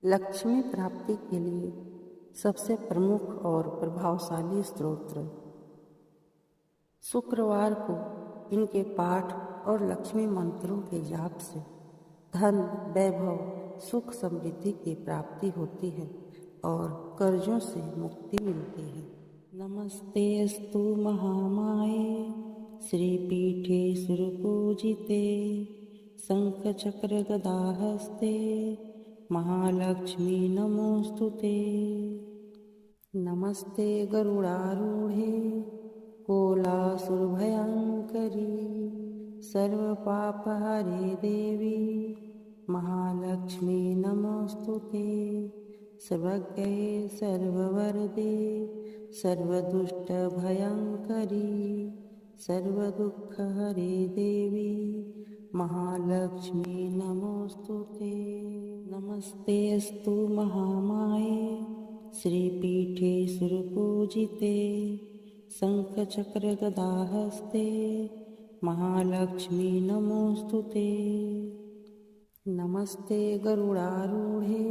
लक्ष्मी प्राप्ति के लिए सबसे प्रमुख और प्रभावशाली स्तोत्र। शुक्रवार को इनके पाठ और लक्ष्मी मंत्रों के जाप से धन, वैभव, सुख, समृद्धि की प्राप्ति होती है और कर्जों से मुक्ति मिलती है। नमस्तेस्तु महामाये श्रीपीठे सुरपूजिते शंखचक्र गदाहस्ते महालक्ष्मी नमोस्तुते। नमस्ते गरुडारूढे कोलासुरभयङ्करी सर्वपापहरे देवी महालक्ष्मी नमोस्तुते। सर्वज्ञे सर्ववरदे सर्वदुष्टभयङ्करी सर्वदुःखहरे देवी महालक्ष्मी नमोस्तुते। नमस्तेस्तु महामाये श्रीपीठे सुरपूजिते शंखचक्र गदाहस्ते महालक्ष्मी नमोस्तुते। नमस्ते गरुडारूढे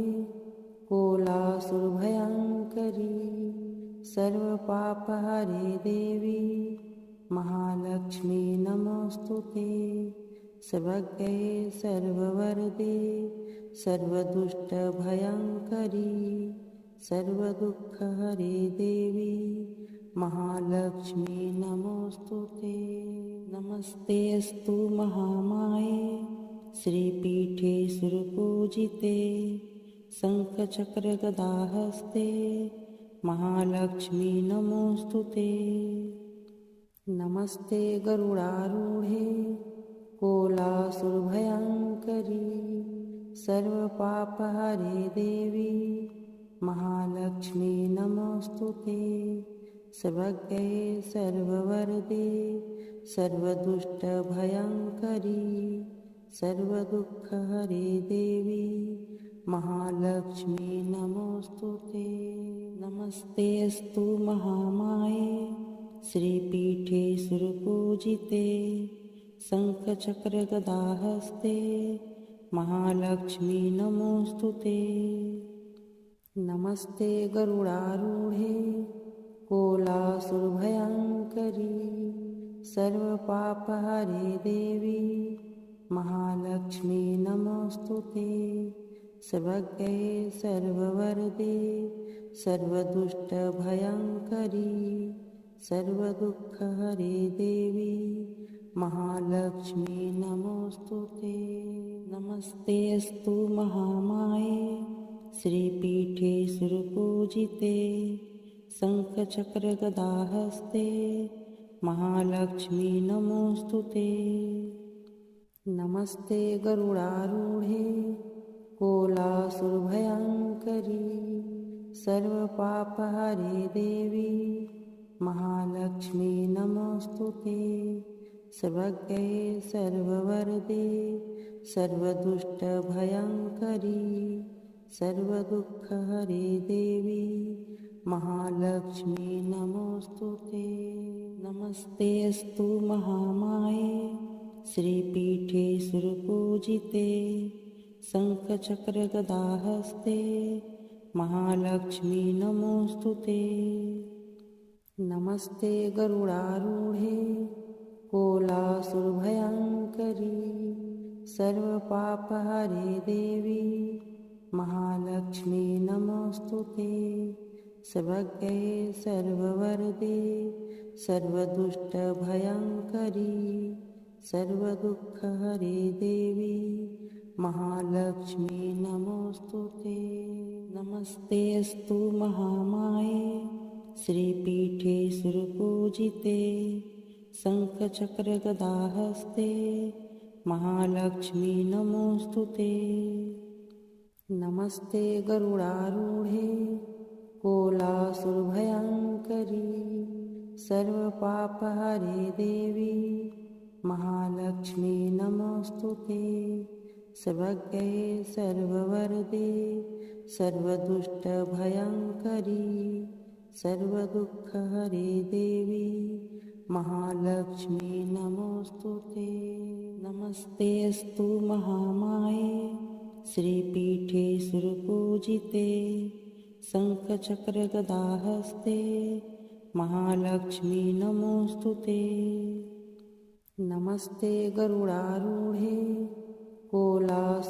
कोलासुरभयङ्करी सर्वपापहरे देवी महालक्ष्मी नमोस्तुते। सर्वज्ञे सर्ववरदे सर्वदुष्टभयङ्करी सर्वदुःखहरे देवी महालक्ष्मी नमोस्तुते। नमस्तेस्तु महामाये श्रीपीठे सुरपूजिते शंखचक्र गदाहस्ते महालक्ष्मी नमोस्तुते। नमस्ते गरुडारूढे कोलासुरभयङ्करी सर्वपापहरे देवी महालक्ष्मी नमोस्तुते। सर्वज्ञे सर्ववरदे सर्वदुष्टभयङ्करी सर्वदुःखहरे देवी महालक्ष्मी नमोस्तुते। नमस्तेस्तु महामाये श्रीपीठे सुरपूजिते शंखचक्र गदाहस्ते महालक्ष्मी नमोस्तुते। नमस्ते गरुडारूढे कोलासुरभयङ्करी सर्वपापहरे देवी महालक्ष्मी नमोस्तुते। सर्वज्ञे सर्ववरदे सर्वदुष्टभयङ्करी सर्वदुःखहरे देवी महालक्ष्मी नमोस्तुते। नमस्तेस्तु महामाये श्रीपीठे सुरपूजिते शंखचक्र गदाहस्ते महालक्ष्मी नमोस्तुते। नमस्ते गरुडारूढे कोलासुरभयङ्करी सर्वपापहरे देवी महालक्ष्मी नमोस्तुते। सर्वज्ञे सर्ववरदे सर्वदुष्टभयङ्करी सर्वदुःखहरे देवी महालक्ष्मी नमोस्तुते। नमस्तेस्तु महामाये श्रीपीठे सुरपूजिते शंखचक्र गदाहस्ते महालक्ष्मी नमोस्तुते। नमस्ते गरुडारूढे कोलासुरभयङ्करी सर्वपापहरे देवी महालक्ष्मी नमोस्तुते। सर्वज्ञे सर्ववरदे सर्वदुष्टभयङ्करी सर्वदुःखहरे देवी महालक्ष्मी नमोस्तुते। नमस्तेस्तु महामाये श्रीपीठे सुरपूजिते शंखचक्र गदाहस्ते महालक्ष्मी नमोस्तुते। नमस्ते गरुडारूढे कोलासुरभयङ्करी सर्वपापहरे देवी महालक्ष्मी नमोस्तुते। सर्वज्ञे सर्ववरदे सर्वदुष्टभयङ्करी सर्वदुःखहरे देवी महालक्ष्मी नमोस्तुते। नमस्तेस्तु महामाये श्रीपीठे सुरपूजिते शङ्खचक्रगदाहस्ते महालक्ष्मी नमोऽस्तुते। नमस्ते गरुडारूढे कोलासुरभयङ्करी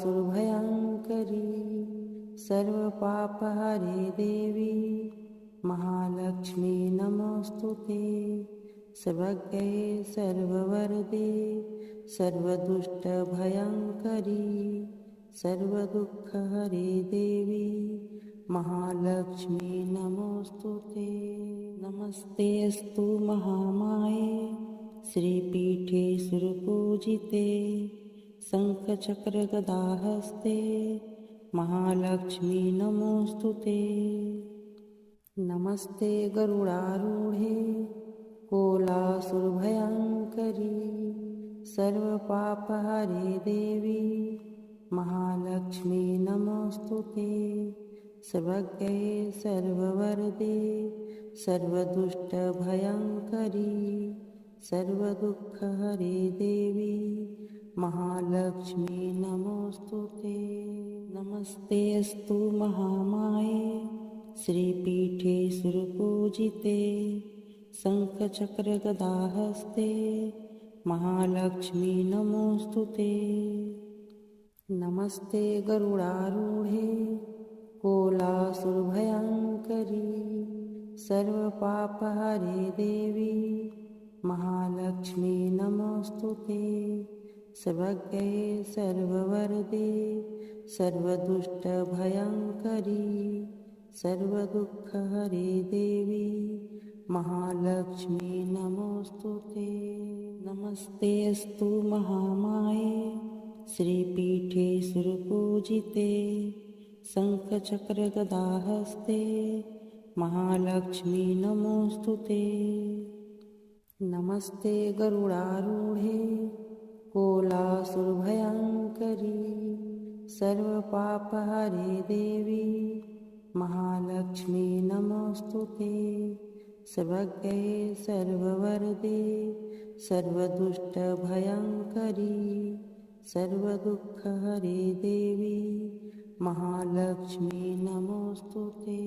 सर्वपापहरे देवी महालक्ष्मी नमोऽस्तुते। सर्वज्ञे सर्ववरदे सर्वदुष्टभयङ्करी सर्वदुःखहरे देवी महालक्ष्मी नमोऽस्तुते। नमस्तेऽस्तु महामाये श्रीपीठे सुरपूजिते शङ्खचक्रगदाहस्ते महालक्ष्मी नमोऽस्तुते। नमस्ते गरुडारूढे कोलासुरभयङ्करी सर्वपापहरे देवी महालक्ष्मी नमोऽस्तुते। सर्वज्ञे सर्ववरदे सर्वदुष्टभयङ्करी सर्वदुःखहरे देवी महालक्ष्मी नमोऽस्तुते। नमस्तेऽस्तु महामाये श्रीपीठे सुरपूजिते शङ्खचक्रगदाहस्ते महालक्ष्मी नमोऽस्तुते। नमस्ते गरुडारूढे कोलासुरभयङ्करी सर्वपापहरे देवी महालक्ष्मी नमोऽस्तुते। सर्वज्ञे सर्ववरदे सर्वदुष्टभयङ्करी सर्वदुःखहरे देवी महालक्ष्मी नमोऽस्तुते। नमस्तेऽस्तु महामाये श्रीपीठे सुरपूजिते शङ्खचक्रगदाहस्ते महालक्ष्मी नमोऽस्तुते। नमस्ते गरुडारूढे कोलासुरभयङ्करी सर्वपापहरे देवी महालक्ष्मी नमोऽस्तुते। सर्वज्ञे सर्ववरदे सर्वदुष्टभयङ्करी सर्वदुःखहरे देवी महालक्ष्मी नमोऽस्तुते।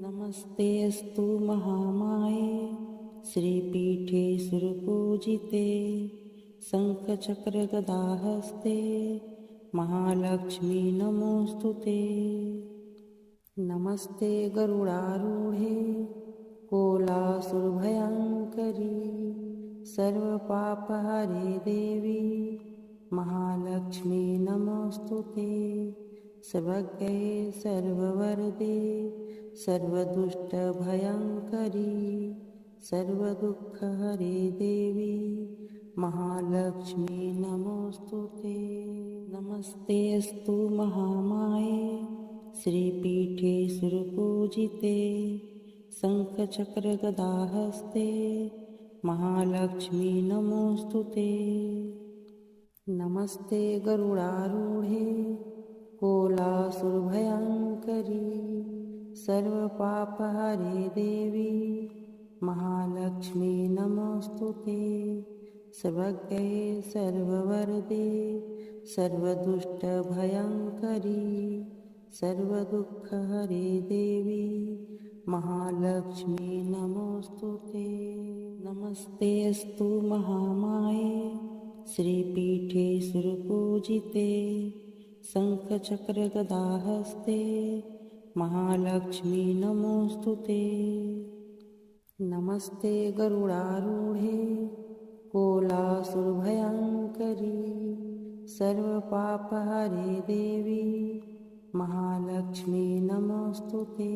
नमस्तेऽस्तु महामाये श्रीपीठे सुरपूजिते शङ्खचक्रगदाहस्ते महालक्ष्मी नमोऽस्तुते। नमस्ते गरुडारूढे कोलासुरभयङ्करी सर्वपापहरे देवी महालक्ष्मी नमोऽस्तुते। सर्वज्ञे सर्ववरदे सर्वदुष्टभयङ्करी सर्वदुःखहरे देवी महालक्ष्मी नमोऽस्तुते। नमस्तेऽस्तु महामाये श्रीपीठे सुरपूजिते शङ्खचक्रगदाहस्ते महालक्ष्मी नमोऽस्तुते। नमस्ते गरुडारूढे कोलासुरभयङ्करी सर्वपापहरे देवी महालक्ष्मी नमोऽस्तुते। सर्वज्ञे सर्ववरदे सर्वदुष्टभयङ्करी सर्वदुःखहरे देवी महालक्ष्मी नमोऽस्तुते। नमस्तेऽस्तु महामाये श्रीपीठे सुरपूजिते शङ्खचक्रगदाहस्ते महालक्ष्मी नमोऽस्तुते। नमस्ते गरुडारूढे कोलासुरभयङ्करी सर्वपापहरे देवी महालक्ष्मी नमोऽस्तुते।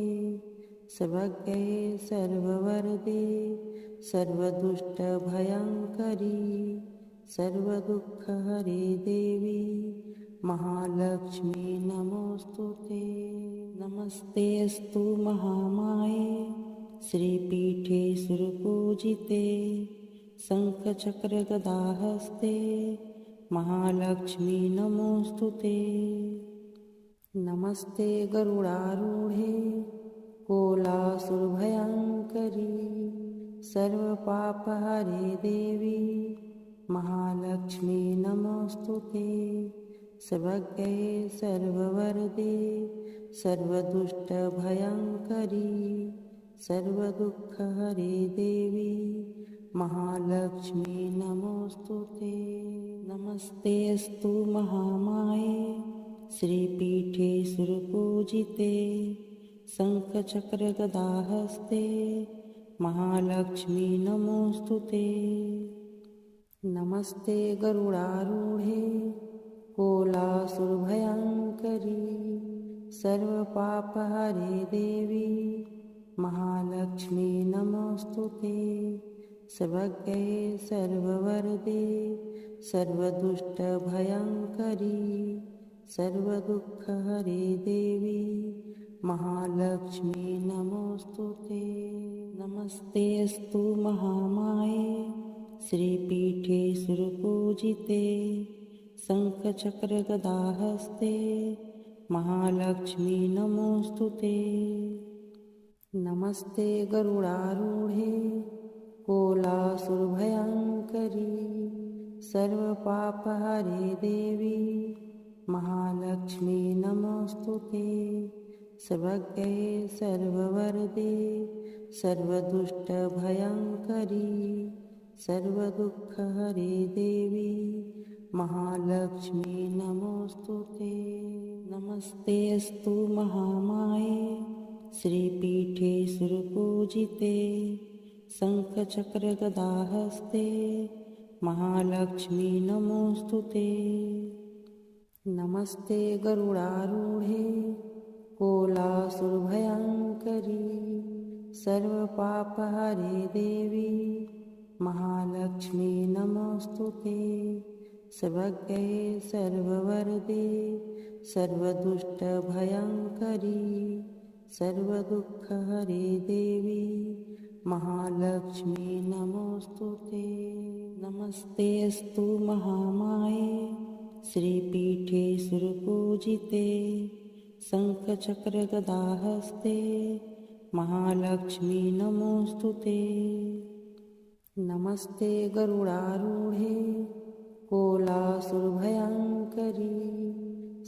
सर्वज्ञे सर्ववरदे सर्वदुष्टभयङ्करी सर्वदुःखहरे देवी महालक्ष्मी नमोऽस्तुते। नमस्तेऽस्तु महामाये श्रीपीठे सुरपूजिते शङ्खचक्रगदाहस्ते महालक्ष्मी नमोऽस्तुते। नमस्ते गरुडारूढे कोलासुरभयङ्करी सर्वपापहरे देवी महालक्ष्मी नमोऽस्तुते। सर्वज्ञे सर्ववरदे सर्वदुष्टभयङ्करी सर्वदुःखहरे देवी महालक्ष्मी नमोऽस्तुते। नमस्तेऽस्तु महामाये श्रीपीठे सुरपूजिते शङ्खचक्रगदाहस्ते महालक्ष्मी नमोऽस्तुते। नमस्ते गरुडारूढे कोलासुरभयङ्करी सर्वपापहरे देवी महालक्ष्मी नमोऽस्तुते। सर्वज्ञे सर्ववरदे सर्वदुष्टभयङ्करी सर्वदुःखहरे देवी महालक्ष्मी नमोऽस्तुते। नमस्तेऽस्तु महामाये श्रीपीठे सुरपूजिते शङ्खचक्रगदाहस्ते महालक्ष्मी नमोऽस्तुते। नमस्ते गरुडारूढे कोलासुरभयङ्करी सर्वपापहरे देवी महालक्ष्मी नमोऽस्तुते। सर्वज्ञे सर्ववरदे सर्वदुष्टभयङ्करी सर्वदुःखहरे देवी महालक्ष्मी नमोऽस्तुते। नमस्तेऽस्तु महामाये श्रीपीठे सुरपूजिते शङ्खचक्रगदाहस्ते महालक्ष्मी नमोऽस्तुते। नमस्ते गरुडारूढे कोलासुरभयङ्करी सर्वपापहरे देवी महालक्ष्मी नमोऽस्तुते। सर्वज्ञे सर्ववरदे सर्वदुष्टभयङ्करी सर्वदुःखहरे देवी महालक्ष्मी नमोऽस्तुते। नमस्तेऽस्तु महामाये श्रीपीठे सुरपूजिते शङ्खचक्रगदाहस्ते महालक्ष्मी नमोऽस्तुते। नमस्ते गरुडारूढे कोलासुरभयङ्करी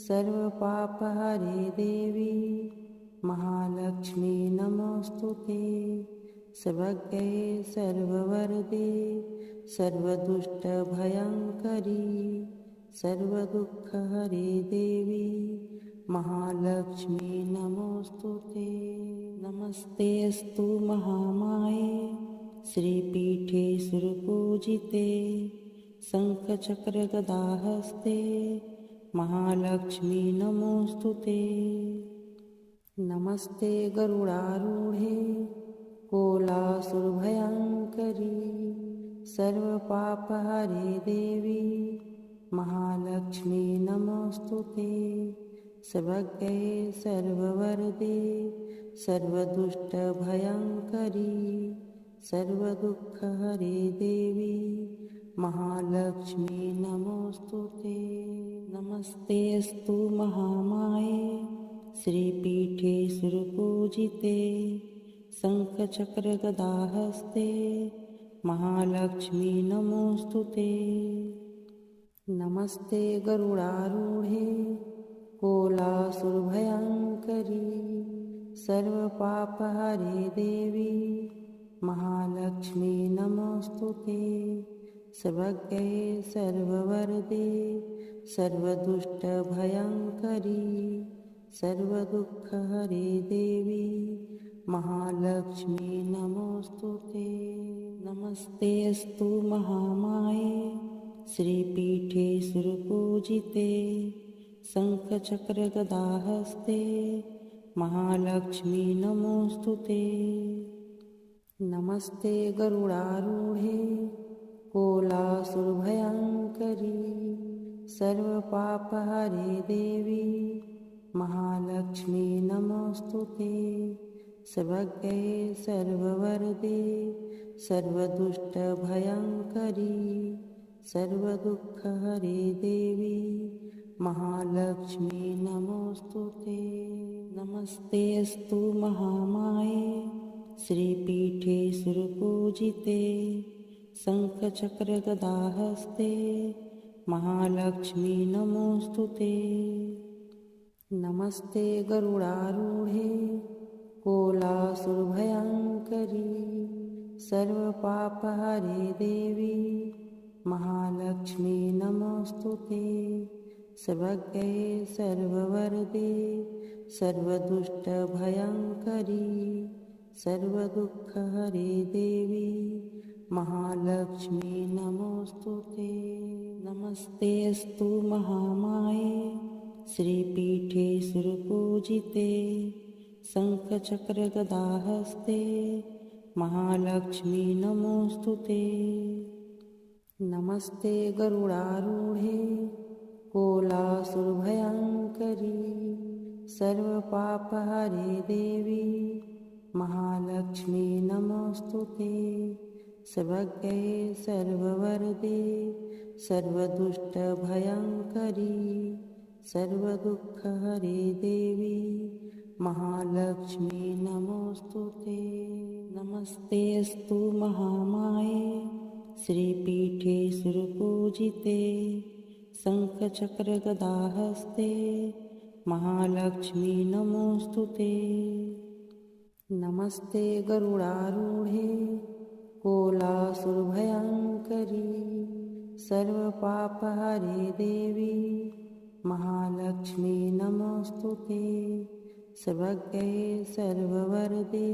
सर्वपापहरे देवी महालक्ष्मी नमोऽस्तुते। सर्वज्ञे सर्ववरदे सर्वदुष्टभयङ्करी सर्वदुःखहरे देवी महालक्ष्मी नमोऽस्तुते। नमस्तेऽस्तु महामाये श्रीपीठे सुरपूजिते शङ्खचक्रगदाहस्ते महालक्ष्मी नमोऽस्तुते। नमस्ते गरुडारूढे कोलासुरभयङ्करी सर्वपापहरे देवी महालक्ष्मी नमोऽस्तुते। सर्वज्ञे सर्ववरदे सर्वदुष्टभयङ्करी सर्वदुःखहरे देवी महालक्ष्मी नमोऽस्तुते। नमस्तेऽस्तु महामाये श्रीपीठे सुरपूजिते शङ्खचक्रगदाहस्ते महालक्ष्मी नमोऽस्तुते। नमस्ते गरुडारूढे कोलासुरभयङ्करी सर्वपापहरे देवी महालक्ष्मी नमोऽस्तुते। सर्वज्ञे सर्ववरदे सर्वदुष्टभयङ्करी सर्वदुःखहरे देवी महालक्ष्मी नमोऽस्तुते। नमस्तेऽस्तु महामाये श्रीपीठे सुरपूजिते शङ्खचक्रगदाहस्ते महालक्ष्मी नमोऽस्तुते। नमस्ते गरुडारूढे कोलासुरभयङ्करी सर्वपापहरे देवी महालक्ष्मी नमोऽस्तुते। सर्वज्ञे सर्ववरदे सर्वदुष्टभयङ्करी सर्वदुःखहरे देवी महालक्ष्मी नमोऽस्तुते। नमस्तेऽस्तु महामाये श्रीपीठे सुरपूजिते शङ्खचक्रगदाहस्ते महालक्ष्मी नमोस्तुते। नमस्ते गरुडारूढे कोलासुरभयङ्करी सर्वपापहरे देवी महालक्ष्मी नमोस्तुते। सर्वज्ञे सर्ववरदे सर्वदुष्टभयङ्करी सर्वदुःखहरे देवी महालक्ष्मी नमोस्तुते। नमस्तेऽस्तु महामाये श्रीपीठे सुरपूजिते शङ्खचक्रगदाहस्ते महालक्ष्मी नमोस्तुते। नमस्ते गरुडारूढे कोलासुरभयङ्करी सर्वपापहरे देवी महालक्ष्मी नमोस्तुते। सर्वज्ञे सर्ववरदे सर्वदुष्टभयङ्करी सर्वदुःखहरे देवी महालक्ष्मी नमोस्तुते। नमस्तेऽस्तु महामाये श्रीपीठे सुरपूजिते शङ्खचक्रगदाहस्ते महालक्ष्मी नमोस्तुते। नमस्ते गरुडारूढे कोलासुरभयङ्करी सर्वपापहरे देवी महालक्ष्मी नमोस्तुते। सर्वज्ञे सर्ववरदे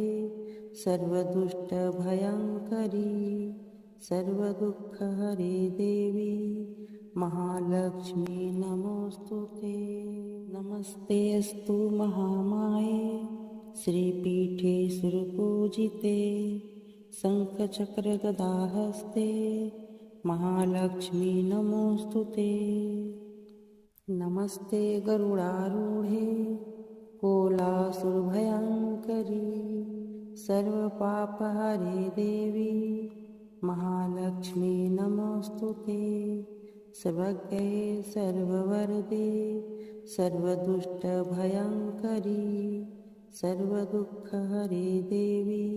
सर्वदुष्टभयङ्करी सर्वदुःखहरे देवी महालक्ष्मी नमोस्तुते। नमस्तेऽस्तु महामाये श्रीपीठे सुरपूजिते शङ्खचक्रगदाहस्ते महालक्ष्मी नमोस्तुते। नमस्ते गरुडारूढे कोलासुरभयङ्करी सर्वपापहरे देवी महालक्ष्मी नमोस्तुते। सर्वज्ञे सर्ववरदे सर्वदुष्टभयङ्करी सर्वदुःखहरे देवी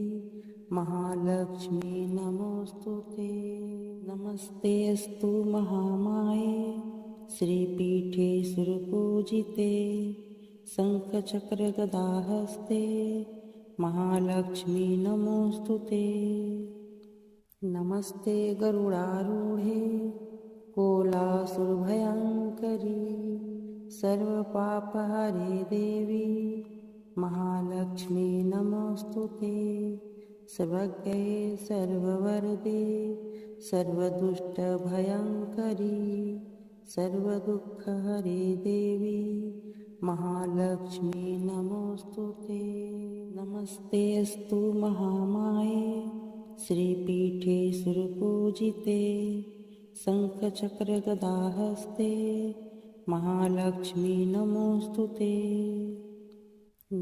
महालक्ष्मी नमोस्तुते। नमस्तेऽस्तु महामाये श्रीपीठे सुरपूजिते शङ्खचक्रगदाहस्ते महालक्ष्मी नमोस्तुते। नमस्ते गरुडारूढे कोलासुरभयङ्करी सर्वपापहरे देवी महालक्ष्मी नमोस्तुते। सर्वज्ञे सर्ववरदे सर्वदुष्टभयङ्करी सर्वदुःखहरे देवी महालक्ष्मी नमोस्तुते। नमस्तेऽस्तु महामाये श्रीपीठे सुरपूजिते शङ्खचक्रगदाहस्ते महालक्ष्मी नमोस्तुते।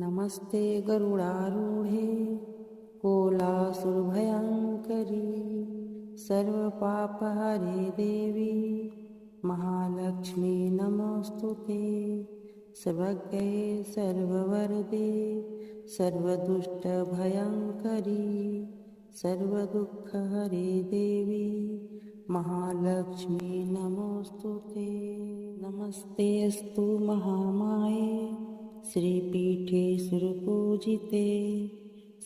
नमस्ते गरुडारूढे कोलासुरभयङ्करी सर्वपापहरे देवी महालक्ष्मी नमोस्तुते। सर्वज्ञे सर्ववरदे सर्वदुष्टभयङ्करी सर्वदुःखहरे देवी महालक्ष्मी नमोस्तुते। नमस्तेऽस्तु महामाये श्रीपीठे सुरपूजिते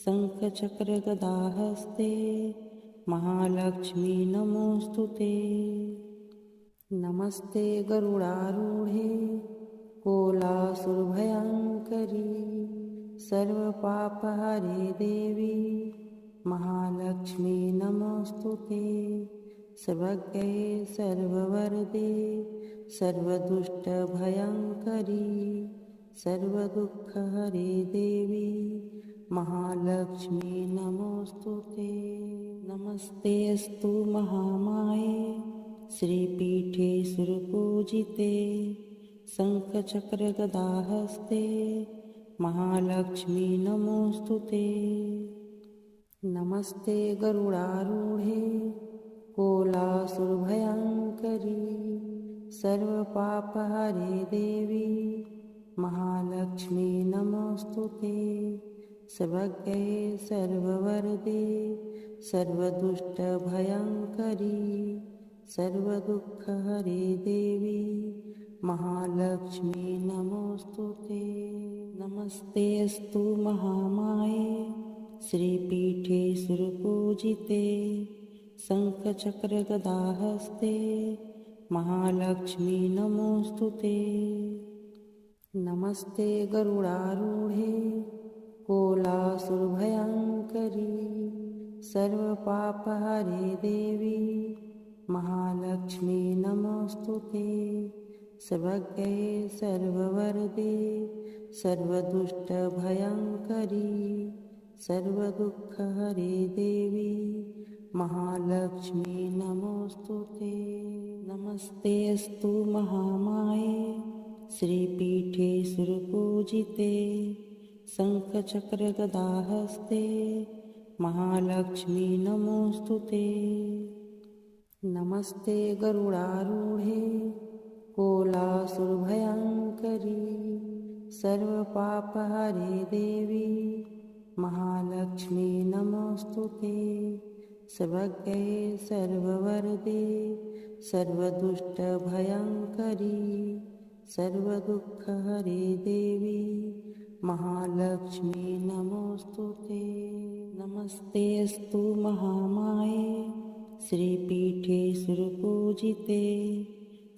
शङ्खचक्रगदाहस्ते महालक्ष्मी नमोस्तुते। नमस्ते गरुडारूढे कोलासुरभयङ्करी सर्वपापहरे देवी महालक्ष्मी नमोस्तुते। सर्वज्ञे सर्ववरदे सर्वदुष्टभयङ्करी सर्वदुःखहरे देवी महालक्ष्मी नमोस्तुते। नमस्तेऽस्तु महामाये श्रीपीठे सुरपूजिते शङ्खचक्रगदाहस्ते महालक्ष्मी नमोस्तुते। नमस्ते गरुडारूढे कोलासुरभयङ्करी सर्वपापहरे देवी महालक्ष्मी नमोस्तुते। सर्वज्ञे सर्ववरदे सर्वदुष्टभयङ्करी सर्वदुःखहरे देवी महालक्ष्मी नमोऽस्तुते। नमस्तेऽस्तु महामाये श्रीपीठे सुरपूजिते शङ्खचक्रगदाहस्ते महालक्ष्मी नमोऽस्तुते। नमस्ते गरुडारूढे कोलासुरभयङ्करी सर्वपापहरे देवी महालक्ष्मी नमोऽस्तुते। सर्वज्ञे सर्ववरदे सर्वदुष्टभयङ्करी सर्वदुःखहरे देवी महालक्ष्मी नमोऽस्तुते। नमस्तेऽस्तु महामाये श्रीपीठे सुरपूजिते शङ्खचक्रगदाहस्ते महालक्ष्मी नमोऽस्तुते। नमस्ते गरुडारूढे कोलासुरभयङ्करी सर्वपापहरे देवी महालक्ष्मी नमोऽस्तुते। सर्वज्ञे सर्ववरदे सर्वदुष्टभयङ्करी सर्वदुःखहरे देवी महालक्ष्मी नमोऽस्तुते। नमस्तेऽस्तु महामाये श्रीपीठे सुरपूजिते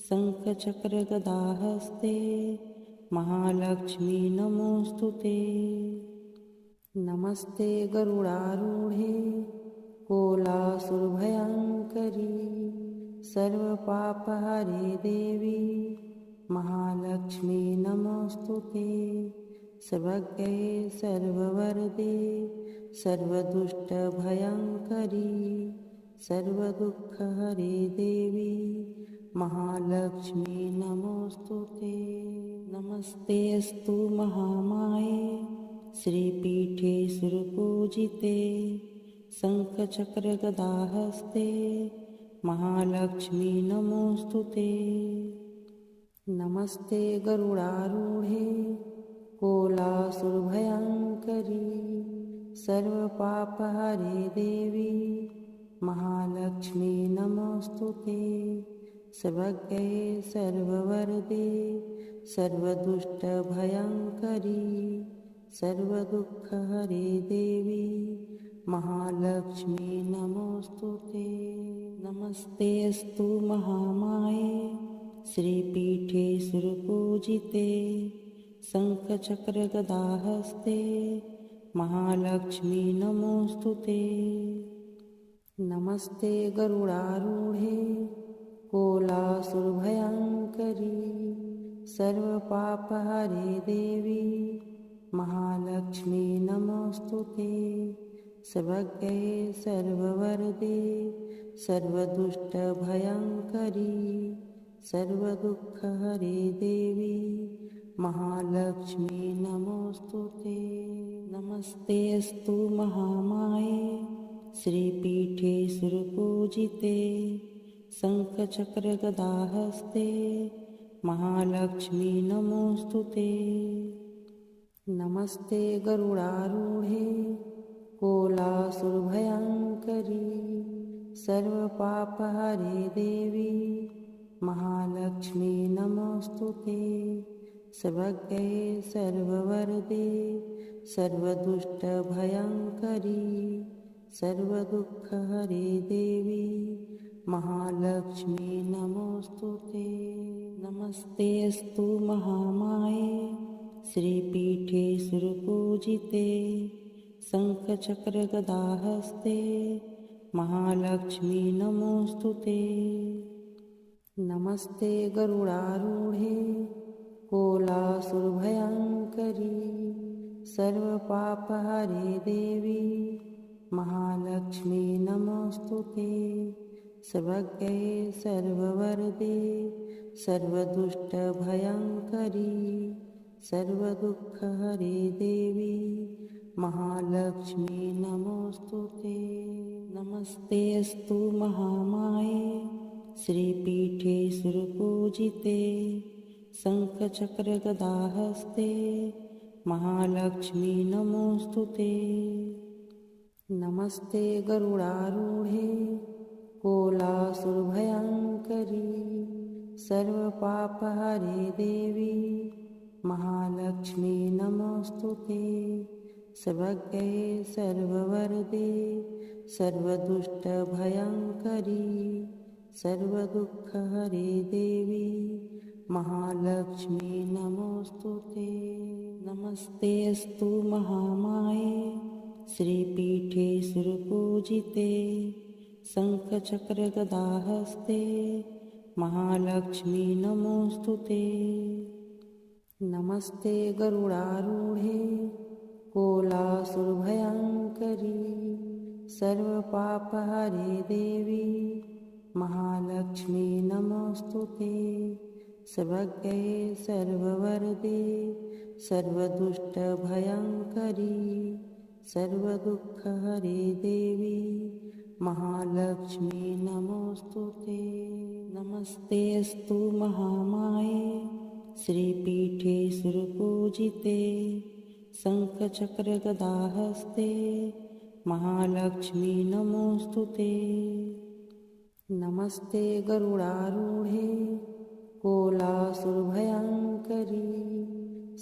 शङ्खचक्रगदाहस्ते महालक्ष्मी नमोऽस्तुते। नमस्ते गरुडारूढे कोलासुरभयङ्करी सर्वपापहरे देवी महालक्ष्मी नमोऽस्तुते। सर्वज्ञे सर्ववरदे सर्वदुष्टभयङ्करी सर्वदुःखहरे देवी महालक्ष्मी नमोऽस्तुते। नमस्तेऽस्तु महामाये श्रीपीठे सुरपूजिते शङ्खचक्रगदाहस्ते महालक्ष्मी नमोऽस्तुते। नमस्ते गरुडारूढे कोलासुरभयङ्करी सर्वपापहरे देवी महालक्ष्मी नमोऽस्तुते। सर्वज्ञे सर्ववरदे सर्वदुष्टभयङ्करी सर्वदुःखहरे देवी महालक्ष्मी नमोऽस्तुते। नमस्तेऽस्तु महामाये श्रीपीठे सुरपूजिते शङ्खचक्रगदाहस्ते महालक्ष्मी नमोऽस्तुते। नमस्ते गरुडारूढे कोलासुरभयङ्करी सर्वपापहरे देवी महालक्ष्मी नमोऽस्तुते। सर्वज्ञे सर्ववरदे सर्वदुष्टभयङ्करी सर्वदुःखहरे देवी महालक्ष्मी नमोऽस्तुते। नमस्तेऽस्तु महामाये श्रीपीठे सुरपूजिते शङ्खचक्रगदाहस्ते महालक्ष्मी नमोऽस्तुते। नमस्ते गरुडारूढे कोलासुरभयङ्करी सर्वपापहरे देवी महालक्ष्मी नमोऽस्तुते। सर्वज्ञे सर्ववरदे सर्वदुष्टभयङ्करी सर्वदुःखहरे देवी महालक्ष्मी नमोऽस्तुते। नमस्तेऽस्तु महामाये श्रीपीठे सुरपूजिते शङ्खचक्रगदाहस्ते महालक्ष्मी नमोऽस्तुते। नमस्ते गरुडारूढे कोलासुरभयङ्करी सर्वपापहरे देवी महालक्ष्मी नमोऽस्तुते। सर्वज्ञे सर्ववरदे सर्वदुष्टभयङ्करी सर्वदुःखहरे देवी महालक्ष्मी नमोऽस्तुते। नमस्तेऽस्तु महामाये श्रीपीठे सुरपूजिते शङ्खचक्रगदाहस्ते महालक्ष्मी नमोऽस्तुते। नमस्ते गरुडारूढे कोलासुरभयङ्करी सर्वपापहरे देवी महालक्ष्मी नमोऽस्तु ते। सर्वज्ञे सर्ववरदे सर्वदुष्टभयङ्करी सर्वदुःखहरे देवी महालक्ष्मी नमोऽस्तु ते। नमस्तेऽस्तु महामाये श्रीपीठे सुरपूजिते शङ्खचक्रगदाहस्ते महालक्ष्मी नमोऽस्तु ते। नमस्ते गरुडारूढे कोलासुरभयङ्करी सर्वपापहरे देवी महालक्ष्मी नमोऽस्तु ते। सर्वज्ञे सर्ववरदे सर्वदुष्टभयङ्करी सर्वदुःखहरे देवी महालक्ष्मी नमोऽस्तु ते। नमस्तेऽस्तु महामाये श्रीपीठे सुरपूजिते शङ्खचक्रगदाहस्ते महालक्ष्मी नमोऽस्तु ते। नमस्ते गरुडारूढे कोलासुरभयङ्करी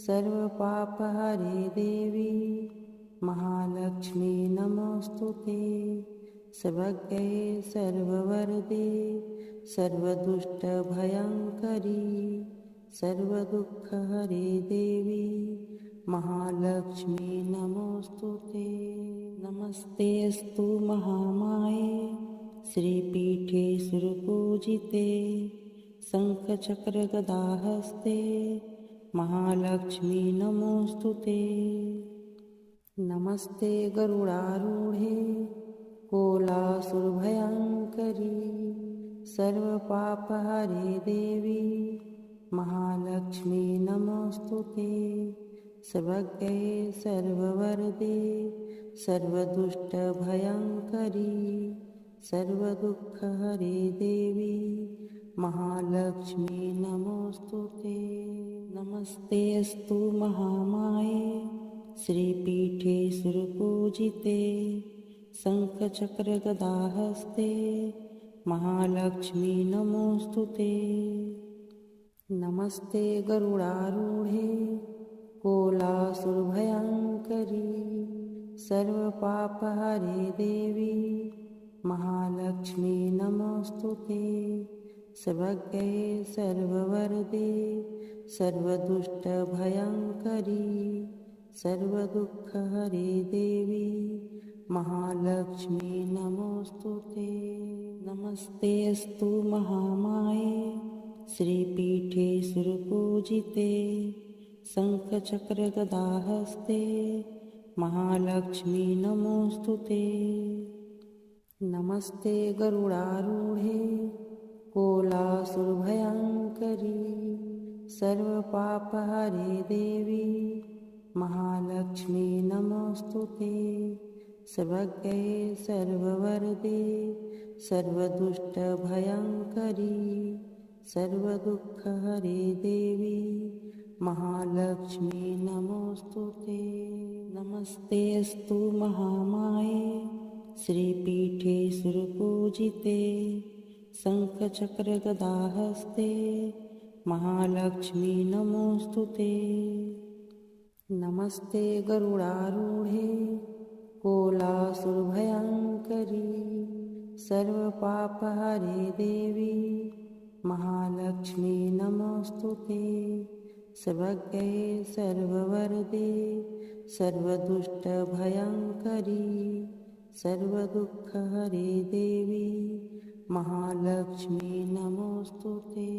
सर्वपापहरे देवी महालक्ष्मी नमोऽस्तु ते। सर्वज्ञे सर्ववरदे सर्वदुष्टभयङ्करी सर्वदुःखहरे देवी महालक्ष्मी नमोऽस्तु ते। नमस्तेऽस्तु महामाये श्रीपीठे सुरपूजिते शङ्खचक्रगदाहस्ते महालक्ष्मी नमोऽस्तु ते। नमस्ते गरुडारूढे कोलासुरभयङ्करी सर्वपापहरे देवी महालक्ष्मी नमोऽस्तु ते। सर्वज्ञे सर्ववरदे सर्वदुष्टभयङ्करी सर्वदुःखहरे देवी महालक्ष्मी नमोऽस्तु ते। नमस्तेऽस्तु महामाये श्रीपीठे सुरपूजिते शङ्खचक्रगदाहस्ते महालक्ष्मी नमोऽस्तु ते। नमस्ते गरुडारूढे कोलासुरभयङ्करी सर्वपापहरे देवी महालक्ष्मी नमोऽस्तु ते। सर्वज्ञे सर्ववरदे सर्वदुष्टभयङ्करी सर्वदुःखहरे देवी महालक्ष्मी नमोऽस्तु ते। नमस्तेऽस्तु महामाये श्रीपीठे सुरपूजिते शङ्खचक्रगदाहस्ते महालक्ष्मी नमोऽस्तु ते। नमस्ते गरुडारूढे कोलासुरभयङ्करी सर्वपापहरे देवी महालक्ष्मी नमोऽस्तु ते। सर्वज्ञे सर्ववरदे सर्वदुष्टभयङ्करी सर्वदुःखहरे देवी महालक्ष्मी नमोऽस्तु ते। नमस्तेऽस्तु महामाये श्रीपीठे सुरपूजिते शङ्खचक्रगदाहस्ते महालक्ष्मी नमोऽस्तु ते। नमस्ते गरुडारूढे कोलासुरभयङ्करी सर्वपापहरे देवी महालक्ष्मी नमोऽस्तु ते। सर्वज्ञे सर्ववरदे सर्वदुष्टभयङ्करी सर्वदुःखहरे देवी महालक्ष्मी नमोऽस्तु ते।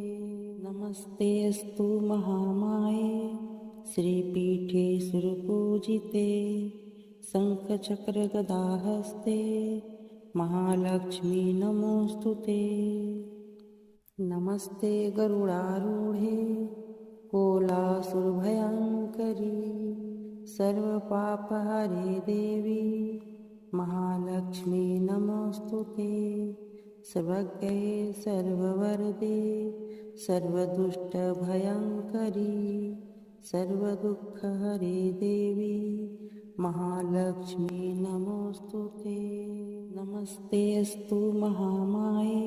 नमस्तेऽस्तु महामाये श्रीपीठे सुरपूजिते शङ्खचक्रगदाहस्ते महालक्ष्मी नमोऽस्तु ते। नमस्ते गरुडारूढे कोलासुरभयङ्करी सर्वपापहरे देवी महालक्ष्मी नमोऽस्तु ते। सर्वज्ञे सर्ववरदे सर्वदुष्टभयङ्करी सर्वदुःखहरे देवी महालक्ष्मी नमोस्तुते। नमस्तेऽस्तु महामाये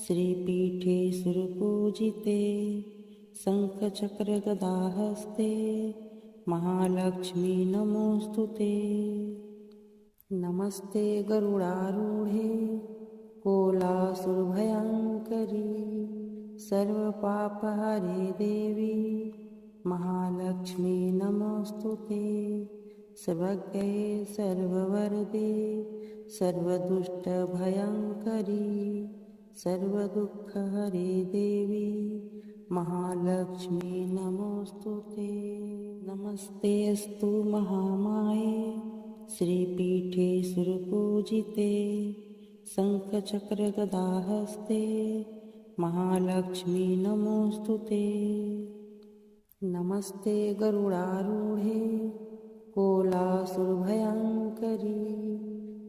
श्रीपीठे सुरपूजिते शङ्खचक्रगदाहस्ते महालक्ष्मी नमोस्तुते। नमस्ते गरुडारूढे कोलासुरभयङ्करी सर्वपापहरे देवी महालक्ष्मी नमोस्तुते। सर्वज्ञे सर्ववरदे सर्वदुष्टभयङ्करी सर्वदुःखहरे देवी महालक्ष्मी नमोस्तुते। नमस्तेऽस्तु महामाये श्रीपीठे सुरपूजिते शङ्खचक्रगदाहस्ते महालक्ष्मी नमोस्तुते। नमस्ते गरुडारूढे कोलासुरभयङ्करी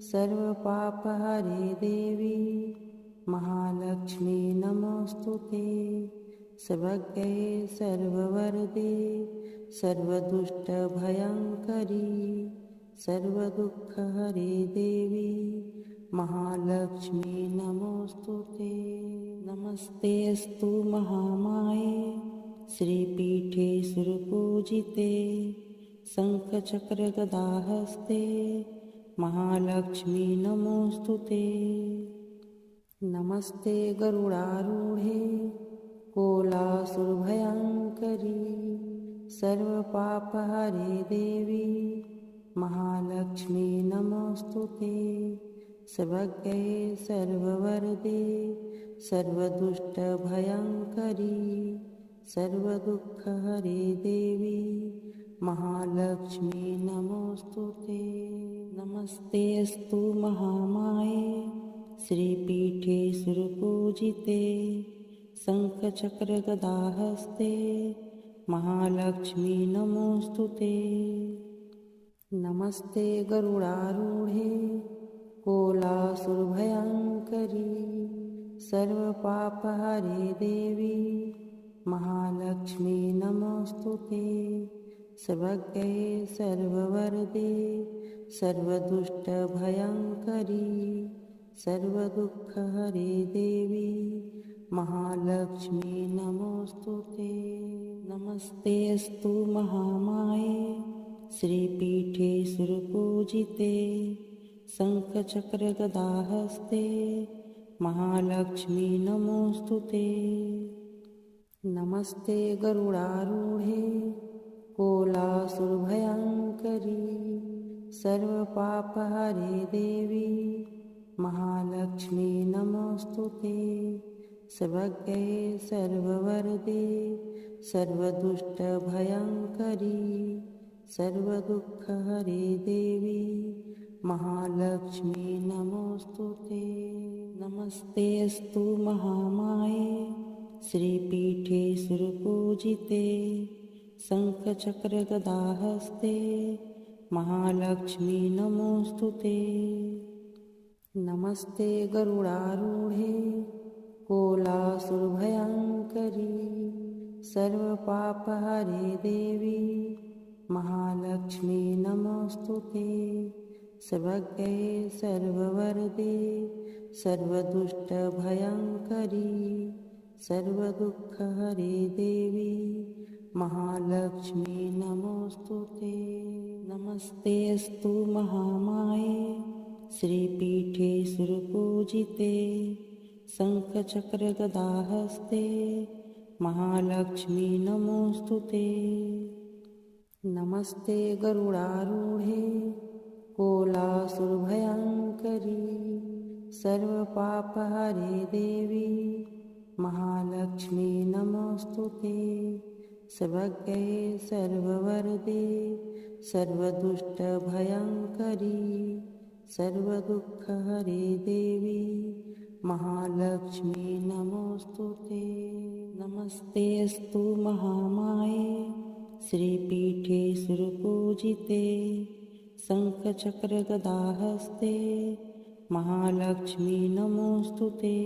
सर्वपापहरे देवी महालक्ष्मी नमोस्तुते। सर्वज्ञे सर्ववरदे सर्वदुष्टभयङ्करी सर्वदुःखहरे देवी महालक्ष्मी नमोस्तुते। नमस्तेऽस्तु महामाये श्रीपीठे सुरपूजिते शङ्खचक्रगदाहस्ते महालक्ष्मी नमोस्तुते। नमस्ते गरुडारूढे कोलासुरभयङ्करी सर्वपापहरे देवी महालक्ष्मी नमोस्तुते। सर्वज्ञे सर्ववरदे सर्वदुष्टभयङ्करी सर्वदुःखहरे देवी महालक्ष्मी नमोस्तुते। नमस्तेऽस्तु महामाये श्रीपीठे सुरपूजिते शङ्खचक्रगदाहस्ते महालक्ष्मी नमोस्तुते। नमस्ते गरुडारूढे कोलासुरभयङ्करी सर्वपापहरे देवी महालक्ष्मी नमोस्तुते। सर्वज्ञे सर्ववरदे सर्वदुष्टभयङ्करी सर्वदुःखहरे देवी महालक्ष्मी नमोस्तुते। नमस्तेऽस्तु महामाये श्रीपीठे सुरपूजिते शङ्खचक्रगदाहस्ते महालक्ष्मी नमोस्तुते। नमस्ते गरुडारूढे कोलासुरभयङ्करी सर्वपापहरे देवी महालक्ष्मी नमोस्तुते। सर्वज्ञे सर्ववरदे सर्वदुष्टभयङ्करी सर्वदुःखहरे देवी महालक्ष्मी नमोस्तुते। नमस्तेऽस्तु महामाये श्रीपीठे सुरपूजिते शङ्खचक्रगदाहस्ते महालक्ष्मी नमोस्तुते। नमस्ते गरुडारूढे कोलासुरभयङ्करी सर्वपापहरे देवी महालक्ष्मी नमोस्तुते। सर्वज्ञे सर्ववरदे सर्वदुष्टभयङ्करी सर्वदुःखहरे देवी महालक्ष्मी नमोस्तुते। नमस्तेऽस्तु महामाये श्रीपीठे सुरपूजिते शङ्खचक्रगदाहस्ते महालक्ष्मी नमोस्तुते। नमस्ते गरुडारूढे कोलासुरभयङ्करी सर्वपापहरे देवी महालक्ष्मी नमोस्तुते। सर्वज्ञे सर्ववरदे सर्वदुष्टभयङ्करी सर्वदुःखहरे देवी महालक्ष्मी नमोस्तुते। नमस्तेऽस्तु महामाये श्रीपीठे सुरपूजिते शङ्खचक्रगदाहस्ते महालक्ष्मी नमोस्तुते।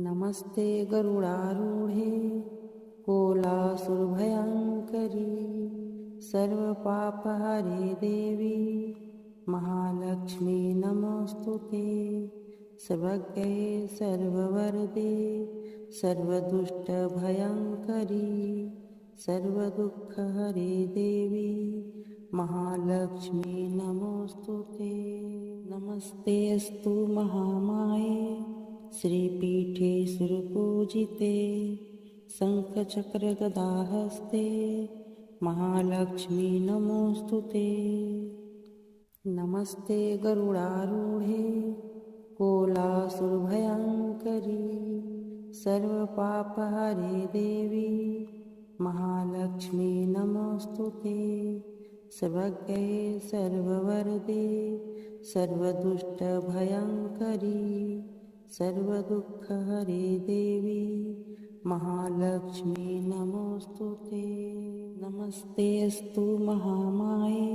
नमस्ते गरुडारूढे कोलासुरभयङ्करी सर्वपापहरे देवी महालक्ष्मी नमोस्तुते। सर्वज्ञे सर्ववरदे सर्वदुष्टभयङ्करी सर्वदुःखहरे देवी महालक्ष्मी नमोस्तुते। नमस्तेऽस्तु महामाये श्रीपीठे सुरपूजिते शङ्खचक्रगदाहस्ते महालक्ष्मी नमोस्तुते। नमस्ते गरुडारूढे कोलासुरभयङ्करी सर्वपापहरे देवी महालक्ष्मी नमोस्तुते। सर्वज्ञे सर्ववरदे सर्वदुष्टभयङ्करी सर्वदुःखहरे देवी महालक्ष्मी नमोस्तुते। नमस्तेऽस्तु महामाये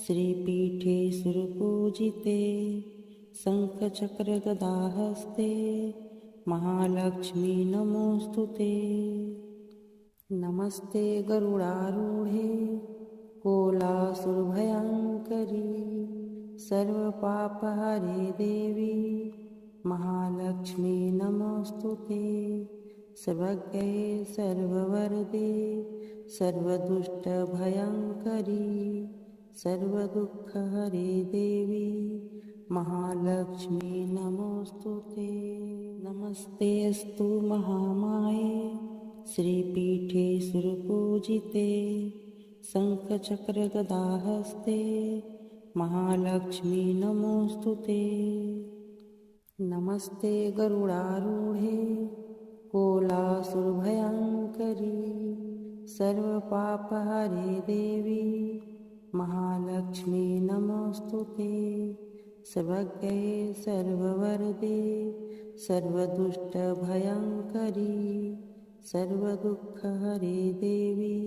श्रीपीठे सुरपूजिते शङ्खचक्रगदाहस्ते महालक्ष्मी नमोस्तुते। नमस्ते गरुडारूढे कोलासुरभयङ्करी सर्वपापहरे देवी महालक्ष्मी नमोस्तुते। सर्वज्ञे सर्ववरदे सर्वदुष्टभयङ्करी सर्वदुःखहरे देवी महालक्ष्मी नमोस्तुते। नमस्तेऽस्तु महामाये श्रीपीठे सुरपूजिते शङ्खचक्रगदाहस्ते महालक्ष्मी नमोस्तुते। नमस्ते गरुडारूढे कोलासुरभयङ्करी सर्वपापहरे देवी महालक्ष्मी नमोस्तुते। सर्वज्ञे सर्ववरदे सर्वदुष्टभयङ्करी सर्वदुःखहरे देवी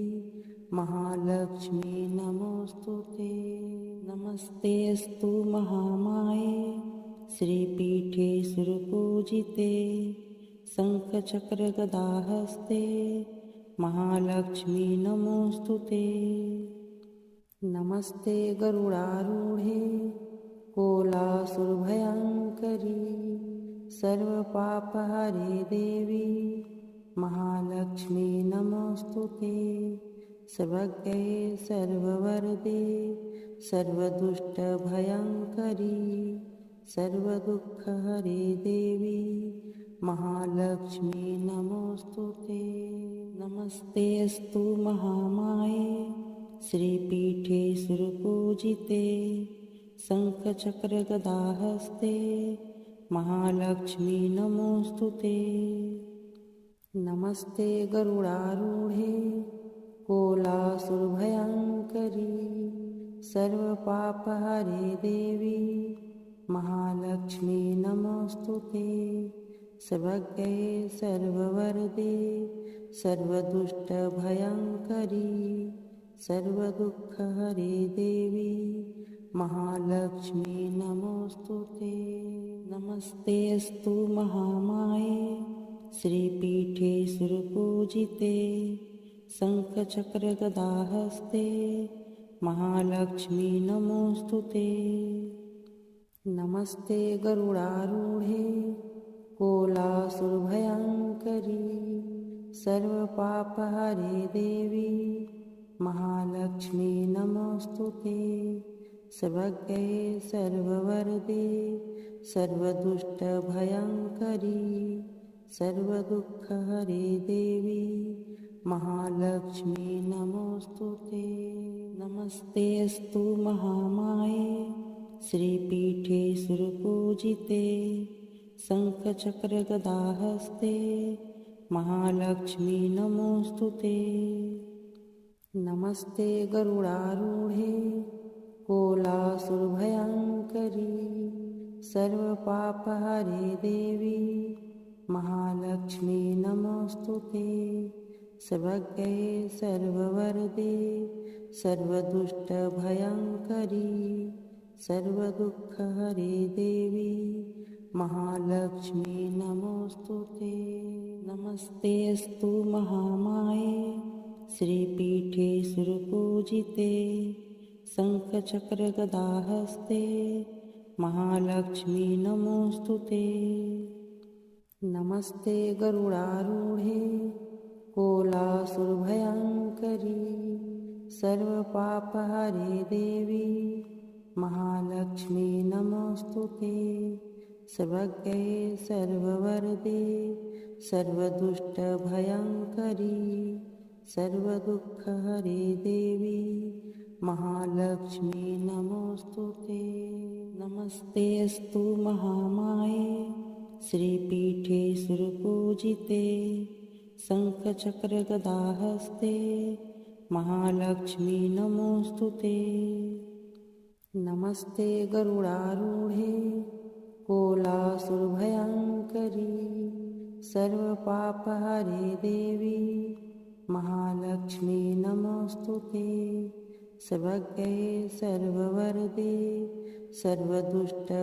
महालक्ष्मी नमोस्तुते। नमस्तेऽस्तु महामाये श्रीपीठे सुरपूजिते शङ्खचक्रगदाहस्ते महालक्ष्मी नमोस्तुते। नमस्ते गरुडारूढे कोलासुरभयङ्करी सर्वपापहरे देवी महालक्ष्मी नमोस्तुते। सर्वज्ञे सर्ववरदे सर्वदुष्टभयङ्करी सर्वदुःखहरे देवी महालक्ष्मी नमोस्तुते। नमस्तेऽस्तु महामाये श्रीपीठे सुरपूजिते शङ्खचक्रगदाहस्ते महालक्ष्मी नमोस्तुते। नमस्ते गरुडारूढे कोलासुरभयङ्करी सर्वपापहरे देवी महालक्ष्मी नमोस्तुते। सर्वज्ञे सर्ववरदे सर्वदुष्टभयङ्करी सर्वदुःखहरे देवी महालक्ष्मी नमोस्तुते। नमस्तेऽस्तु महामाये श्रीपीठे सुरपूजिते शङ्खचक्रगदाहस्ते महालक्ष्मी नमोस्तुते। नमस्ते गरुडारूढे कोलासुरभयङ्करी सर्वपापहरे देवी महालक्ष्मी नमोस्तुते। सर्वज्ञे सर्ववरदे सर्वदुष्टभयङ्करी सर्वदुःखहरे देवी महालक्ष्मी नमोस्तुते। नमस्तेऽस्तु महामाये श्रीपीठे सुरपूजिते शङ्खचक्रगदाहस्ते महालक्ष्मी नमोस्तुते। नमस्ते गरुडारूढे कोलासुरभयङ्करी सर्वपापहरे देवी महालक्ष्मी नमोस्तुते। सर्वज्ञे सर्ववरदे सर्वदुष्टभयङ्करी सर्वदुःखहरे देवी महालक्ष्मी नमोस्तुते। नमस्तेऽस्तु महामाये श्रीपीठे सुरपूजिते शङ्खचक्रगदाहस्ते महालक्ष्मी नमोऽस्तुते। नमस्ते गरुडारूढे कोलासुरभयङ्करी सर्वपापहरे देवी महालक्ष्मी नमोऽस्तुते। सर्वज्ञे सर्ववरदे सर्वदुष्टभयङ्करी सर्वदुःखहरे देवी महालक्ष्मी नमोऽस्तुते। नमस्तेऽस्तु महामाये श्रीपीठे सुरपूजिते शङ्खचक्रगदाहस्ते महालक्ष्मी नमोऽस्तुते। नमस्ते गरुडारूढे कोलासुरभयङ्करी सर्वपापहरे देवी महालक्ष्मी नमोऽस्तुते। सर्वज्ञे सर्ववरदे सर्वदुष्टभयङ्करी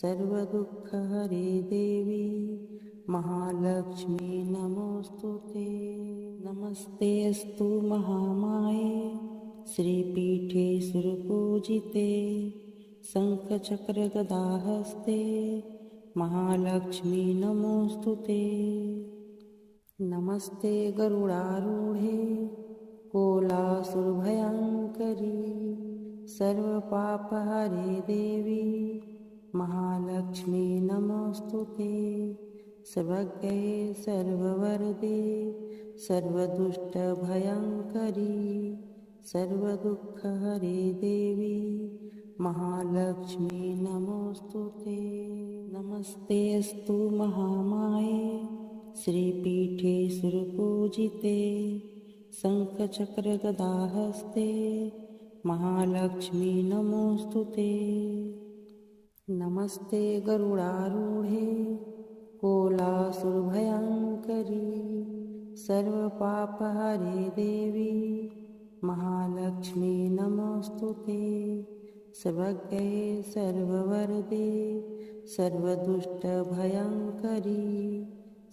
सर्वदुःखहरे देवी महालक्ष्मी नमोऽस्तुते। नमस्तेऽस्तु महामाये श्रीपीठे सुरपूजिते शङ्खचक्रगदाहस्ते महालक्ष्मी नमोऽस्तुते। नमस्ते गरुडारूढे कोलासुरभयङ्करी सर्वपापहरे देवी महालक्ष्मी नमोऽस्तुते। सर्वज्ञे सर्ववरदे सर्वदुष्टभयङ्करी सर्वदुःखहरे देवी महालक्ष्मी नमोऽस्तुते। नमस्तेऽस्तु महामाये श्रीपीठे सुरपूजिते शङ्खचक्रगदाहस्ते महालक्ष्मी नमोऽस्तुते। नमस्ते गरुडारूढे कोलासुरभयङ्करी सर्वपापहरे देवी महालक्ष्मी नमोऽस्तुते। सर्वज्ञे सर्ववरदे सर्वदुष्टभयङ्करी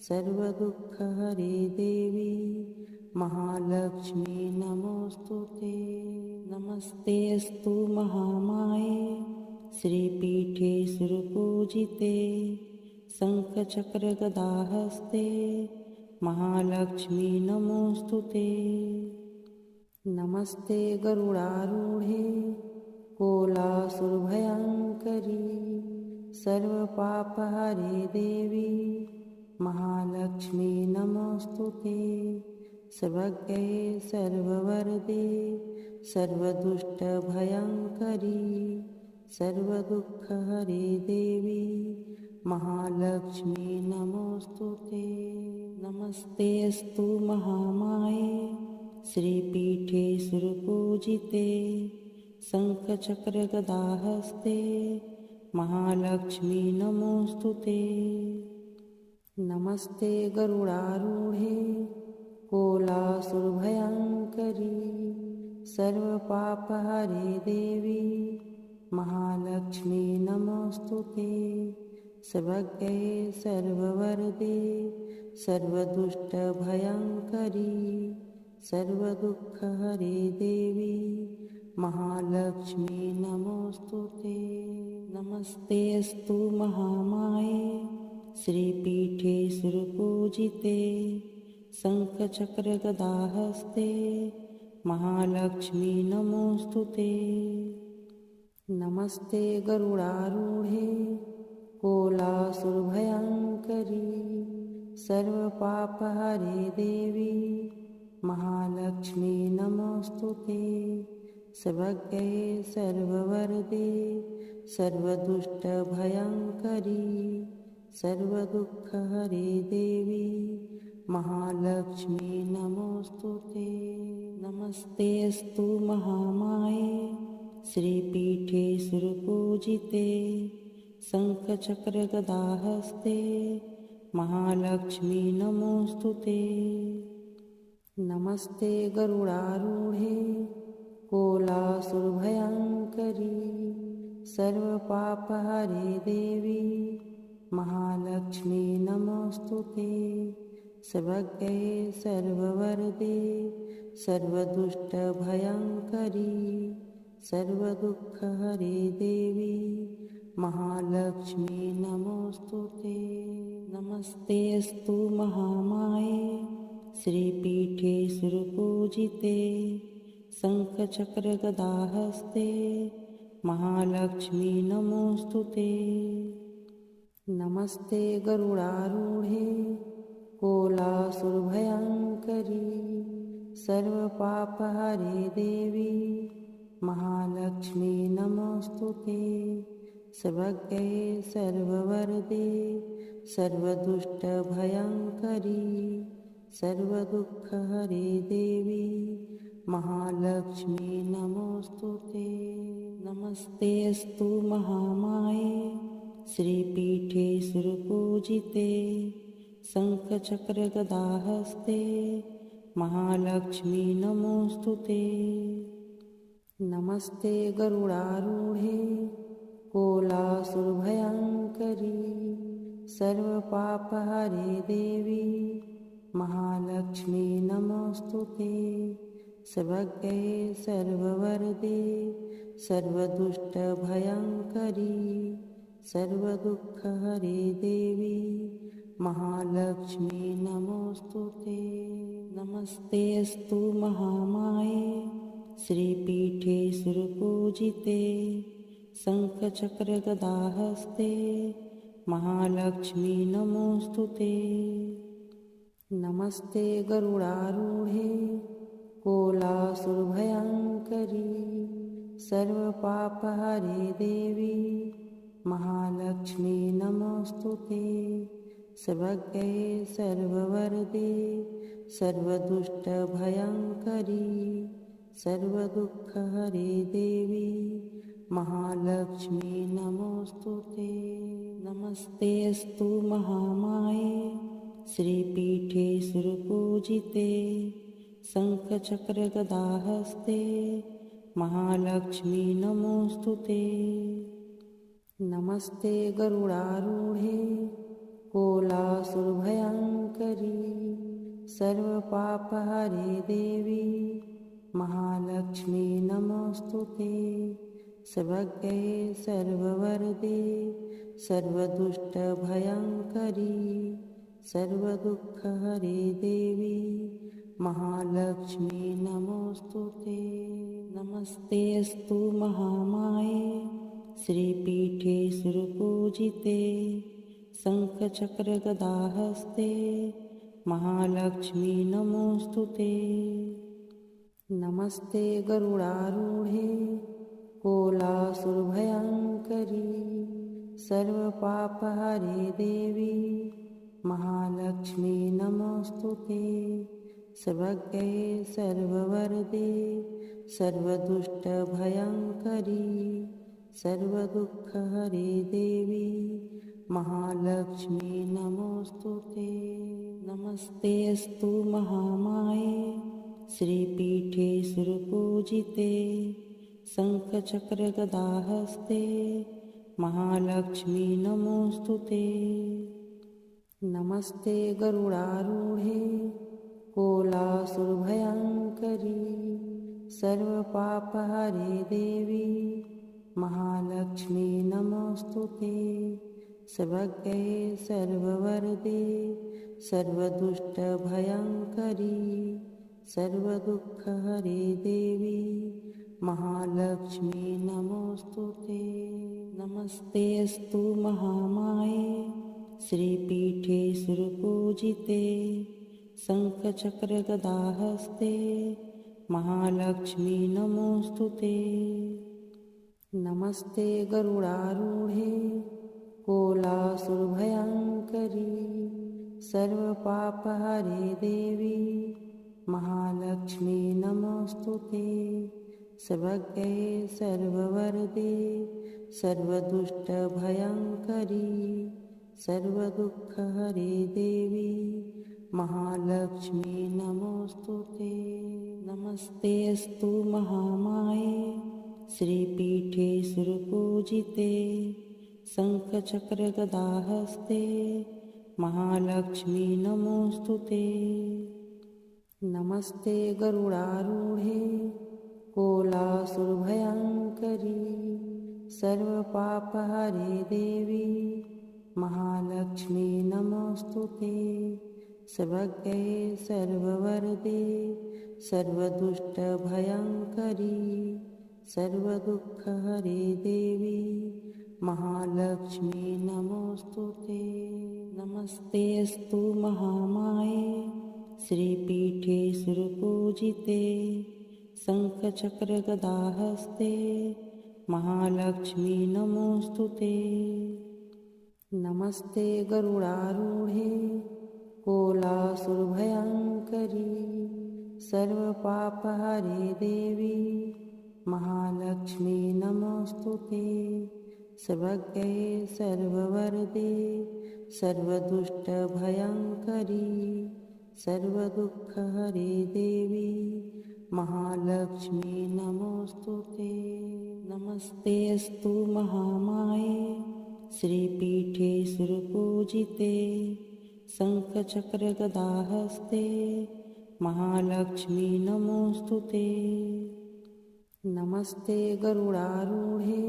सर्वदुःखहरे देवी महालक्ष्मी नमोऽस्तुते। नमस्तेऽस्तु महामाये श्रीपीठे सुरपूजिते शङ्खचक्रगदाहस्ते महालक्ष्मी नमोऽस्तुते। नमस्ते गरुडारूढे कोलासुरभयङ्करी सर्वपापहरे देवी महालक्ष्मी नमोऽस्तुते। सर्वज्ञे सर्ववरदे सर्वदुष्टभयङ्करी सर्वदुःखहरे देवी महालक्ष्मी नमोऽस्तुते। नमस्तेऽस्तु महामाये श्रीपीठे सुरपूजिते शङ्खचक्रगदाहस्ते महालक्ष्मी नमोऽस्तुते। नमस्ते गरुडारूढे कोलासुरभयङ्करी सर्वपापहरे देवी महालक्ष्मी नमोऽस्तुते। सर्वज्ञे सर्ववरदे सर्वदुष्टभयङ्करी सर्वदुःखहरे देवी महालक्ष्मी नमोऽस्तुते। नमस्तेऽस्तु महामाये श्रीपीठे सुरपूजिते शङ्खचक्रगदाहस्ते महालक्ष्मी नमोऽस्तुते। नमस्ते गरुडारूढे कोलासुरभयङ्करी सर्वपापहरे देवी महालक्ष्मी नमोऽस्तुते। सर्वज्ञे सर्ववरदे सर्वदुष्टभयङ्करी सर्वदुःखहरे देवी महालक्ष्मी नमोऽस्तुते। नमस्तेऽस्तु महामाये श्रीपीठे सुरपूजिते शङ्खचक्रगदाहस्ते महालक्ष्मी नमोऽस्तुते। नमस्ते गरुडारूढे कोलासुरभयङ्करी सर्वपापहरे देवी महालक्ष्मी नमोऽस्तुते। सर्वज्ञे सर्ववरदे सर्वदुष्टभयङ्करी सर्वदुःखहरे देवी महालक्ष्मी नमोऽस्तुते। नमस्तेऽस्तु महामाये श्रीपीठे सुरपूजिते शङ्खचक्रगदाहस्ते महालक्ष्मी नमोऽस्तुते। नमस्ते गरुडारूढे कोलासुरभयङ्करी सर्वपापहरे देवी महालक्ष्मी नमोऽस्तुते। सर्वज्ञे सर्ववरदे सर्वदुष्टभयङ्करी सर्वदुःखहरे देवी महालक्ष्मी नमोऽस्तुते। नमस्तेऽस्तु महामाये श्रीपीठे सुरपूजिते शङ्खचक्रगदाहस्ते महालक्ष्मी नमोऽस्तुते। नमस्ते गरुडारूढे कोलासुरभयङ्करी सर्वपापहरे देवी महालक्ष्मी नमोऽस्तुते। सर्वज्ञे सर्ववरदे सर्वदुष्टभयङ्करी सर्वदुःखहरे देवी महालक्ष्मी नमोऽस्तुते। नमस्तेऽस्तु महामाये श्रीपीठे सुरपूजिते शङ्खचक्रगदाहस्ते महालक्ष्मी नमोऽस्तुते। नमस्ते गरुडारूढे कोलासुरभयङ्करी सर्वपापहरे देवी महालक्ष्मी नमोऽस्तुते। सर्वज्ञे सर्ववरदे सर्वदुष्टभयङ्करी सर्वदुःखहरे देवी महालक्ष्मी नमोऽस्तुते। नमस्तेऽस्तु महामाये श्रीपीठे सुरपूजिते शङ्खचक्रगदाहस्ते महालक्ष्मी नमोऽस्तुते। नमस्ते गरुडारूढे कोलासुरभयङ्करी सर्वपापहरे देवी महालक्ष्मी नमोऽस्तुते। सर्वज्ञे सर्ववरदे सर्वदुष्टभयङ्करी सर्वदुःखहरे देवी महालक्ष्मी नमोऽस्तुते। नमस्तेऽस्तु महामाये श्रीपीठे सुरपूजिते शङ्खचक्रगदाहस्ते महालक्ष्मी नमोऽस्तुते। नमस्ते गरुडारूढे कोलासुरभयङ्करी सर्वपापहरे देवी महालक्ष्मी नमोऽस्तुते। सर्वज्ञे सर्ववरदे सर्वदुष्टभयङ्करी सर्वदुःखहरे देवी महालक्ष्मी नमोऽस्तुते। नमस्तेऽस्तु महामाये श्रीपीठे सुरपूजिते शङ्खचक्रगदाहस्ते महालक्ष्मी नमोऽस्तुते। नमस्ते गरुडारूढे कोलासुरभयङ्करी सर्वपापहरे देवी महालक्ष्मी नमोऽस्तुते। सर्वज्ञे सर्ववरदे सर्वदुष्टभयङ्करी सर्वदुःखहरे देवी महालक्ष्मी नमोऽस्तुते। नमस्तेऽस्तु महामाये श्रीपीठे सुरपूजिते शङ्खचक्रगदाहस्ते महालक्ष्मी नमोऽस्तुते। नमस्ते गरुडारूढे कोलासुरभयङ्करी सर्वपापहरे देवी महालक्ष्मी नमोऽस्तुते। सर्वज्ञे सर्ववरदे सर्वदुष्टभयङ्करी सर्वदुःखहरे देवी महालक्ष्मी नमोऽस्तुते। नमस्तेऽस्तु महामाये श्रीपीठे सुरपूजिते शङ्खचक्रगदाहस्ते महालक्ष्मी नमोस्तुते। नमस्ते गरुडारूढे कोलासुरभयङ्करी सर्वपापहरे देवी महालक्ष्मी नमोस्तुते। सर्वज्ञे सर्ववरदे सर्वदुष्टभयङ्करी सर्वदुःखहरे देवी महालक्ष्मी नमोस्तुते। नमस्तेऽस्तु महामाये श्रीपीठे सुरपूजिते शङ्खचक्रगदाहस्ते महालक्ष्मी नमोस्तुते। नमस्ते गरुडारूढे कोलासुरभयङ्करी सर्वपापहरे देवी महालक्ष्मी नमोस्तुते। सर्वज्ञे सर्ववरदे सर्वदुष्टभयङ्करी सर्वदुःखहरे देवी महालक्ष्मी नमोस्तुते। नमस्तेऽस्तु महामाये श्रीपीठे सुरपूजिते शङ्खचक्रगदाहस्ते महालक्ष्मी नमोस्तुते। नमस्ते गरुडारूढे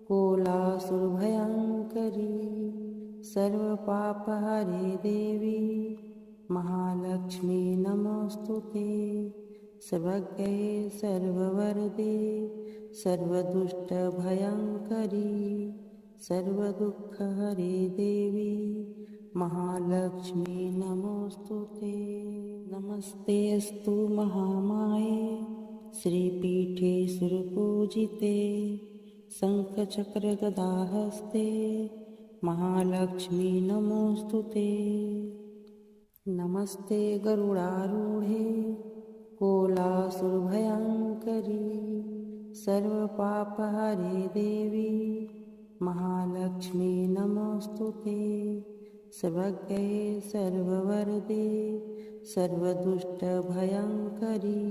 कोलासुरभयङ्करी सर्वपापहरे देवी महालक्ष्मी नमोस्तुते। सर्वज्ञे सर्ववरदे सर्वदुष्टभयङ्करी सर्वदुःखहरे देवी महालक्ष्मी नमोस्तुते। नमस्तेऽस्तु महामाये श्रीपीठे सुरपूजिते शङ्खचक्रगदाहस्ते महालक्ष्मी नमोस्तुते। नमस्ते गरुडारूढे कोलासुरभयङ्करी सर्वपापहरे देवी महालक्ष्मी नमोस्तुते। सर्वज्ञे सर्ववरदे सर्वदुष्टभयङ्करी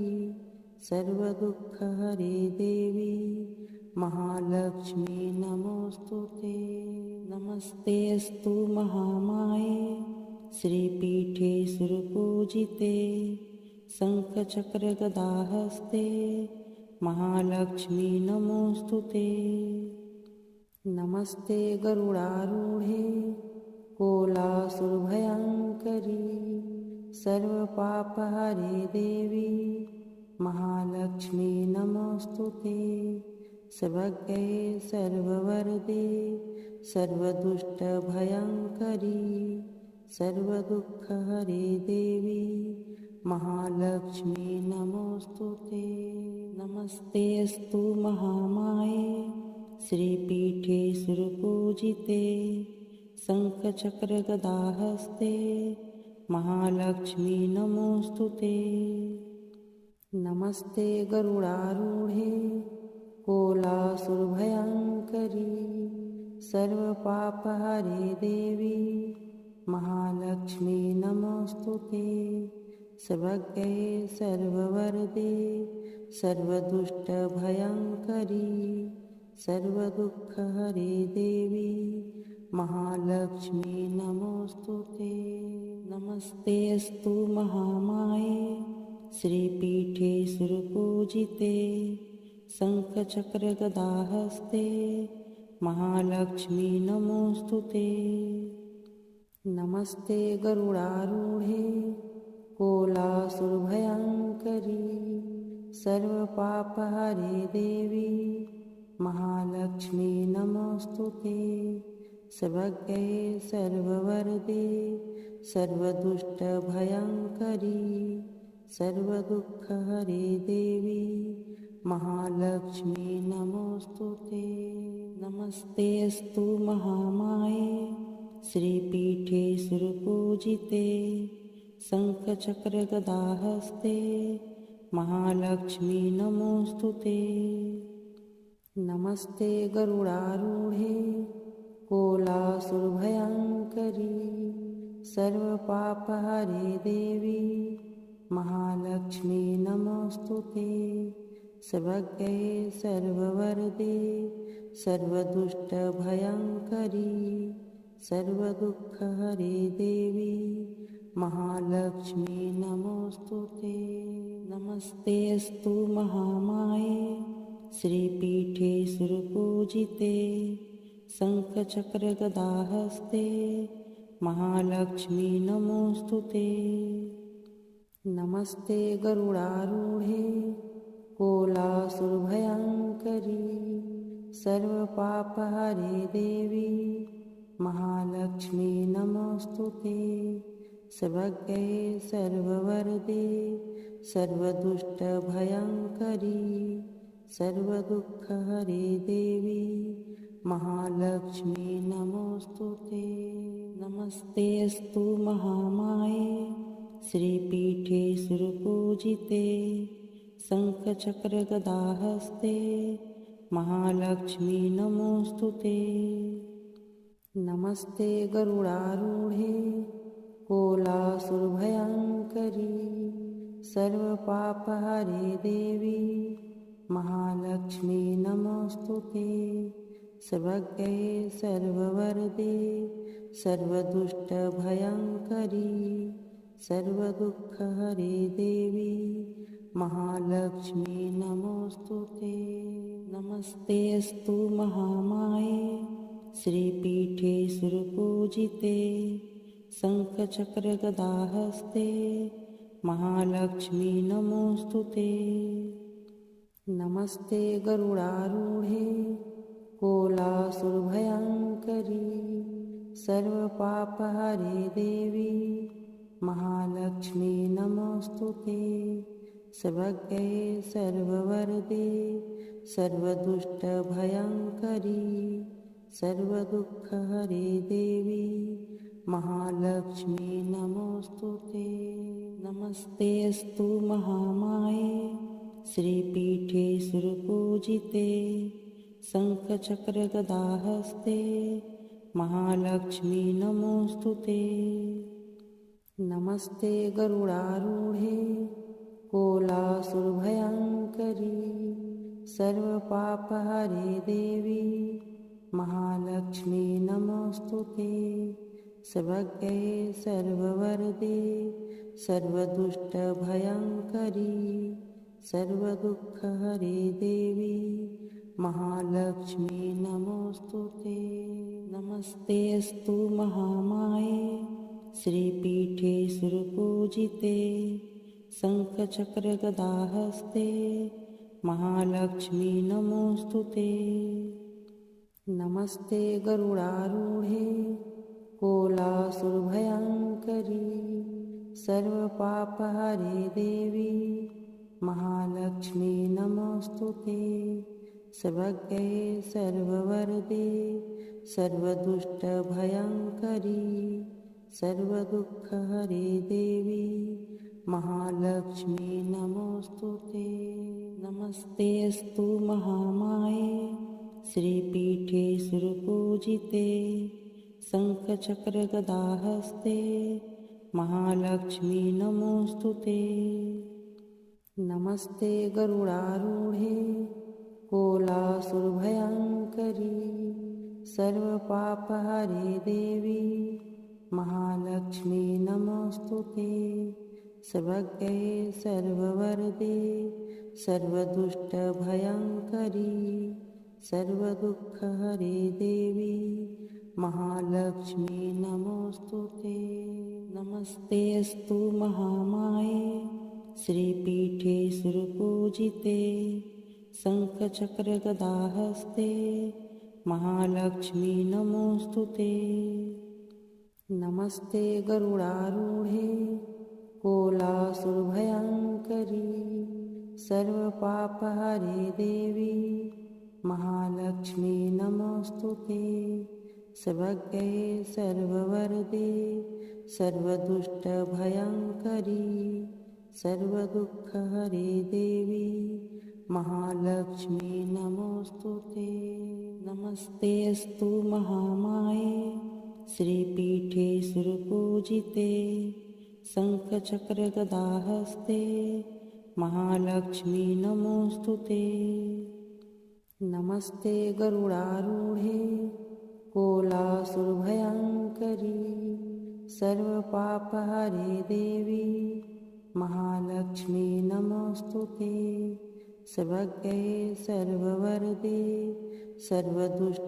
सर्वदुःखहरे देवी महालक्ष्मी नमोस्तुते। नमस्तेऽस्तु महामाये श्रीपीठे सुरपूजिते शङ्खचक्रगदाहस्ते महालक्ष्मी नमोस्तुते। नमस्ते गरुडारूढे कोलासुरभयङ्करी सर्वपापहरे देवी महालक्ष्मी नमोस्तुते। सर्वज्ञे सर्ववरदे सर्वदुष्टभयङ्करी सर्वदुःखहरे देवी महालक्ष्मी नमोस्तुते। नमस्तेऽस्तु महामाये श्रीपीठे सुरपूजिते शङ्खचक्रगदाहस्ते महालक्ष्मी नमोस्तुते। नमस्ते गरुडारूढे कोलासुरभयङ्करी सर्वपापहरे देवी महालक्ष्मी नमोस्तुते। सर्वज्ञे सर्ववरदे सर्वदुष्टभयङ्करी सर्वदुःखहरे देवी महालक्ष्मी नमोस्तुते। नमस्तेऽस्तु महामाये श्रीपीठे सुरपूजिते शङ्खचक्रगदाहस्ते महालक्ष्मी नमोस्तुते। नमस्ते गरुडारूढे कोलासुरभयङ्करी सर्वपापहरे देवी महालक्ष्मी नमोस्तुते। सर्वज्ञे सर्ववरदे सर्वदुष्टभयङ्करी सर्वदुःखहरे देवी महालक्ष्मी नमोस्तुते। नमस्तेऽस्तु महामाये श्रीपीठे सुरपूजिते शङ्खचक्रगदाहस्ते महालक्ष्मी नमोस्तुते। नमस्ते गरुडारूढे कोलासुरभयङ्करी सर्वपापहरे देवी महालक्ष्मी नमोस्तुते। सर्वज्ञे सर्ववरदे सर्वदुष्टभयङ्करी सर्वदुःखहरे देवी महालक्ष्मी नमोस्तुते। नमस्तेऽस्तु महामाये श्रीपीठे सुरपूजिते शङ्खचक्रगदाहस्ते महालक्ष्मी नमोस्तुते। नमस्ते गरुडारूढे कोलासुरभयङ्करी सर्वपापहरे देवी महालक्ष्मी नमोस्तुते। सर्वज्ञे सर्ववरदे सर्वदुष्टभयङ्करी सर्वदुःखहरे देवी महालक्ष्मी नमोस्तुते। नमस्तेऽस्तु महामाये श्रीपीठे सुरपूजिते शङ्खचक्रगदाहस्ते महालक्ष्मी नमोस्तुते। नमस्ते गरुडारूढे कोलासुरभयङ्करी सर्वपापहरे देवी महालक्ष्मी नमोस्तुते। सर्वज्ञे सर्ववरदे सर्वदुष्टभयङ्करी सर्वदुःखहरे देवी महालक्ष्मी नमोस्तुते। नमस्तेऽस्तु महामाये श्रीपीठे सुरपूजिते शङ्खचक्रगदाहस्ते महालक्ष्मी नमोस्तुते। नमस्ते गरुडारूढे कोलासुरभयङ्करी सर्वपापहरे देवी महालक्ष्मी नमोस्तुते। सर्वज्ञे सर्ववरदे सर्वदुष्टभयङ्करी सर्वदुःखहरे देवी महालक्ष्मी नमोस्तुते। नमस्तेऽस्तु महामाये श्रीपीठे सुरपूजिते शङ्खचक्रगदाहस्ते महालक्ष्मी नमोस्तुते। नमस्ते गरुडारूढे कोलासुरभयङ्करी सर्वपापहरे देवी महालक्ष्मी नमोस्तुते। सर्वज्ञे सर्ववरदे सर्वदुष्टभयङ्करी सर्वदुःखहरे देवी महालक्ष्मी नमोस्तुते। नमस्तेऽस्तु महामाये श्रीपीठे सुरपूजिते शङ्खचक्रगदाहस्ते महालक्ष्मी नमोस्तुते। नमस्ते गरुडारूढे कोलासुरभयङ्करी सर्वपापहरे देवी महालक्ष्मी नमोस्तुते। सर्वज्ञे सर्ववरदे सर्वदुष्टभयङ्करी सर्वदुःखहरे देवी महालक्ष्मी नमोस्तुते। नमस्तेऽस्तु महामाये श्रीपीठे सुरपूजिते शङ्खचक्रगदाहस्ते महालक्ष्मी नमोस्तुते। नमस्ते गरुडारूढे कोलासुरभयङ्करी सर्वपापहरे देवी महालक्ष्मी नमोस्तुते। सर्वज्ञे सर्ववरदे सर्वदुष्टभयङ्करी सर्वदुःखहरे देवी महालक्ष्मी नमोस्तुते। नमस्तेऽस्तु महामाये श्रीपीठे सुरपूजिते शङ्खचक्रगदाहस्ते महालक्ष्मी नमोस्तुते। नमस्ते गरुडारूढे कोलासुरभयङ्करी सर्वपापहरे देवी महालक्ष्मी नमोस्तुते। सर्वज्ञे सर्ववरदे सर्वदुष्टभयङ्करी सर्वदुःखहरे देवी महालक्ष्मी नमोस्तुते। नमस्तेऽस्तु महामाये श्रीपीठे सुरपूजिते शङ्खचक्रगदाहस्ते महालक्ष्मी नमोस्तुते। नमस्ते गरुडारूढे कोलासुरभयङ्करी सर्वपापहरे देवी महालक्ष्मी नमोऽस्तुते। सर्वज्ञे सर्ववरदे सर्वदुष्टभयङ्करी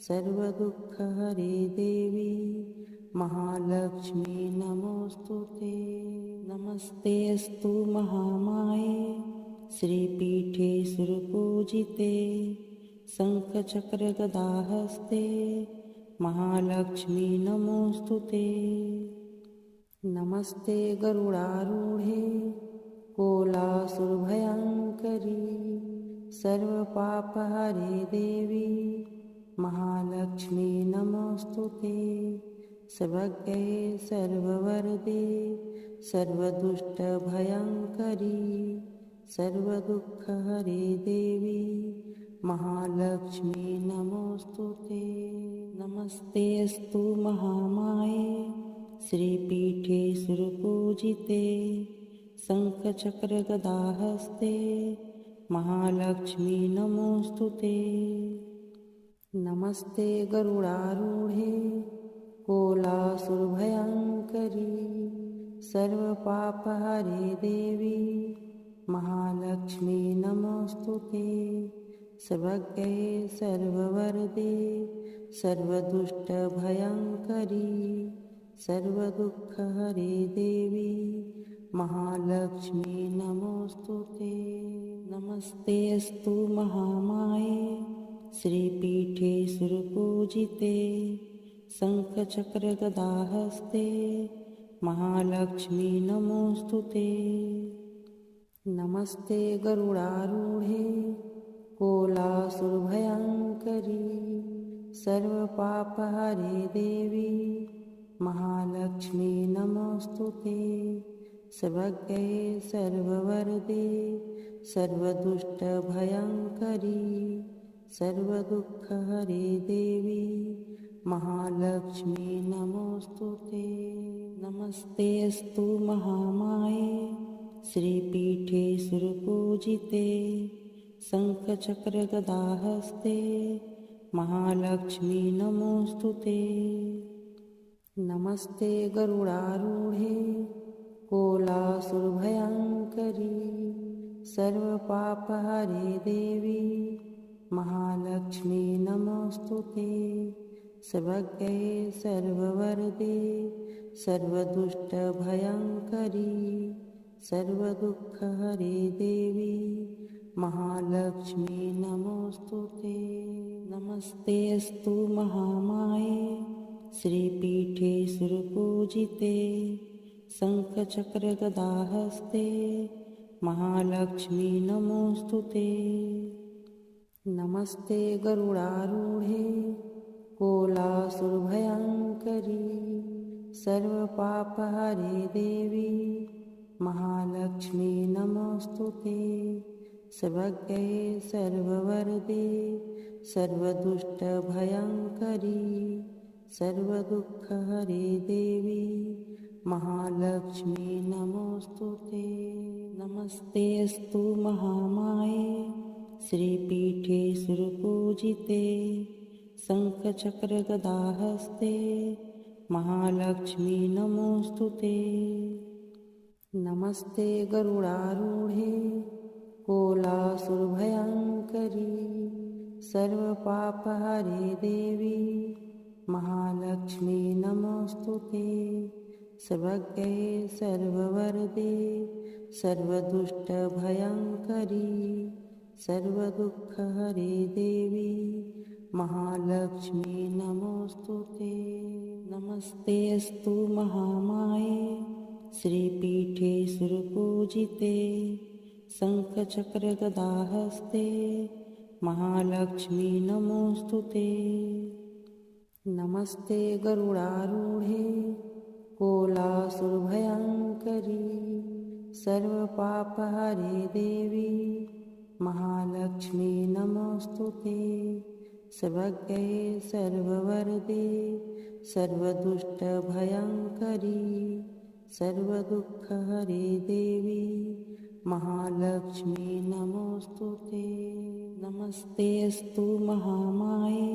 सर्वदुःखहरे देवी महालक्ष्मी नमोऽस्तुते। नमस्तेऽस्तु महामाये श्रीपीठे सुरपूजिते शङ्खचक्रगदाहस्ते महालक्ष्मी नमोऽस्तुते। नमस्ते गरुडारूढे कोलासुरभयङ्करी सर्वपापहरे देवी महालक्ष्मी नमोऽस्तुते। सर्वज्ञे सर्ववरदे सर्वदुष्टभयङ्करी सर्वदुःखहरे देवी महालक्ष्मी नमोऽस्तुते। नमस्तेऽस्तु महामाये श्रीपीठे सुरपूजिते शङ्खचक्रगदाहस्ते महालक्ष्मी नमोऽस्तुते। नमस्ते गरुडारूढे कोलासुरभयङ्करी सर्वपापहरे देवी महालक्ष्मी नमोऽस्तुते। सर्वज्ञे सर्ववरदे सर्वदुष्टभयङ्करी सर्वदुःखहरे देवी महालक्ष्मी नमोऽस्तुते। नमस्तेऽस्तु महामाये श्रीपीठे सुरपूजिते शङ्खचक्रगदाहस्ते महालक्ष्मी नमोऽस्तुते। नमस्ते गरुडारूढे कोलासुरभयङ्करी सर्वपापहरे देवी महालक्ष्मी नमोऽस्तुते। सर्वज्ञे सर्ववरदे सर्वदुष्टभयङ्करी सर्वदुःखहरे देवी महालक्ष्मी नमोऽस्तुते। नमस्तेऽस्तु महामाये श्रीपीठे सुरपूजिते शङ्खचक्रगदाहस्ते महालक्ष्मी नमोऽस्तुते। नमस्ते गरुडारूढे कोलासुरभयङ्करी सर्वपापहरे देवी महालक्ष्मी नमोऽस्तुते। सर्वज्ञे सर्ववरदे सर्वदुष्टभयङ्करी सर्वदुःखहरे देवी महालक्ष्मी नमोऽस्तुते। नमस्तेऽस्तु महामाये श्रीपीठे सुरपूजिते शङ्खचक्रगदाहस्ते महालक्ष्मी नमोऽस्तुते। नमस्ते गरुडारूढे कोलासुरभयङ्करी सर्वपापहरे देवी महालक्ष्मी नमोऽस्तुते। सर्वज्ञे सर्ववरदे सर्वदुष्टभयङ्करी सर्वदुःखहरे देवी महालक्ष्मी नमोऽस्तुते। नमस्तेऽस्तु महामाये श्रीपीठे सुरपूजिते शङ्खचक्रगदाहस्ते महालक्ष्मी नमोऽस्तुते। नमस्ते गरुडारूढे कोलासुरभयङ्करी सर्वपापहरे देवी महालक्ष्मी नमोऽस्तुते। सर्वज्ञे सर्ववरदे सर्वदुष्टभयङ्करी सर्वदुःखहरे देवी महालक्ष्मी नमोऽस्तुते। नमस्तेऽस्तु महामाये श्रीपीठे सुरपूजिते शङ्खचक्रगदाहस्ते महालक्ष्मी नमोऽस्तुते। नमस्ते गरुडारूढे कोलासुरभयङ्करी सर्वपापहरे देवी महालक्ष्मी नमोऽस्तुते। सर्वज्ञे सर्ववरदे सर्वदुष्टभयङ्करी सर्वदुःखहरे देवी महालक्ष्मी नमोस्तुते। नमस्तेऽस्तु महामाये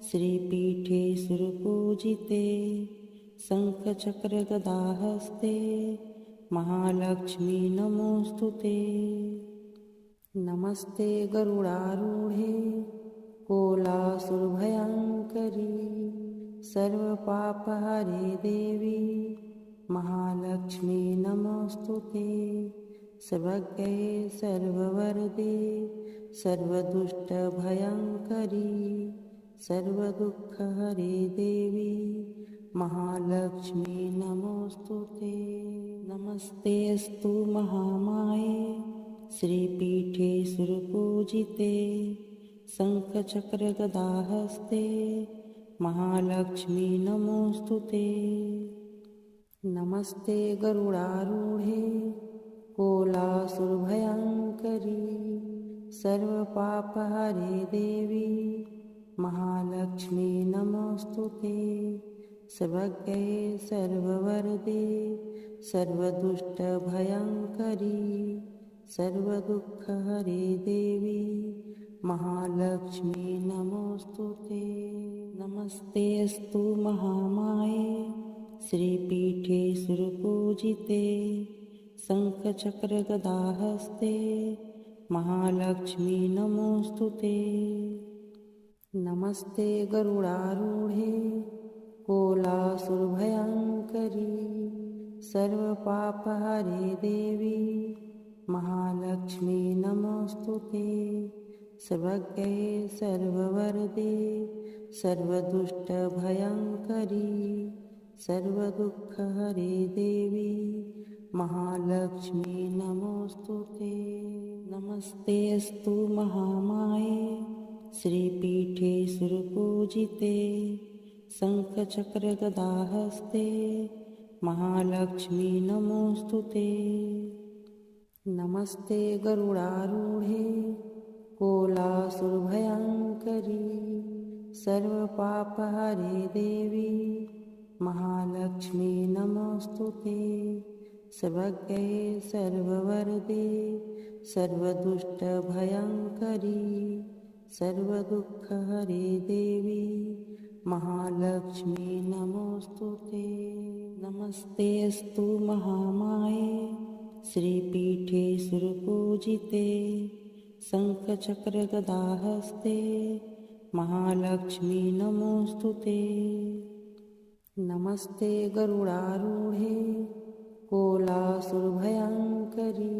श्रीपीठे सुरपूजिते शङ्खचक्रगदाहस्ते महालक्ष्मी नमोस्तुते। नमस्ते गरुडारूढे कोलासुरभयङ्करी सर्वपापहरे देवी महालक्ष्मी नमोस्तुते। सर्वज्ञे सर्ववरदे सर्वदुष्टभयङ्करी सर्वदुःखहरे देवी महालक्ष्मी नमोस्तुते। नमस्तेऽस्तु महामाये श्रीपीठे सुरपूजिते शङ्खचक्रगदाहस्ते महालक्ष्मी नमोस्तुते। नमस्ते गरुडारूढे कोलासुरभयङ्करी सर्वपापहरे देवी महालक्ष्मी नमोस्तुते। सर्वज्ञे सर्ववरदे सर्वदुष्टभयङ्करी सर्वदुःखहरे देवी महालक्ष्मी नमोस्तुते। नमस्तेऽस्तु महामाये श्रीपीठे सुरपूजिते शङ्खचक्रगदाहस्ते महालक्ष्मी नमोस्तुते। नमस्ते गरुडारूढे कोलासुरभयङ्करी सर्वपापहरे देवी महालक्ष्मी नमोस्तुते। सर्वज्ञे सर्ववरदे सर्वदुष्टभयङ्करी सर्वदुःखहरे देवी महालक्ष्मी नमोस्तुते। नमस्तेऽस्तु महामाये श्रीपीठे सुरपूजिते शङ्खचक्रगदाहस्ते महालक्ष्मी नमोस्तुते। नमस्ते गरुडारूढे कोलासुरभयङ्करी सर्वपापहरे देवी महालक्ष्मी नमोस्तुते। सर्वज्ञे सर्ववरदे सर्वदुष्टभयङ्करी सर्वदुःखहरे देवी महालक्ष्मी नमोस्तुते। नमस्तेऽस्तु महामाये श्रीपीठे सुरपूजिते शङ्खचक्रगदाहस्ते महालक्ष्मी नमोस्तुते। नमस्ते गरुडारूढे कोलासुरभयङ्करी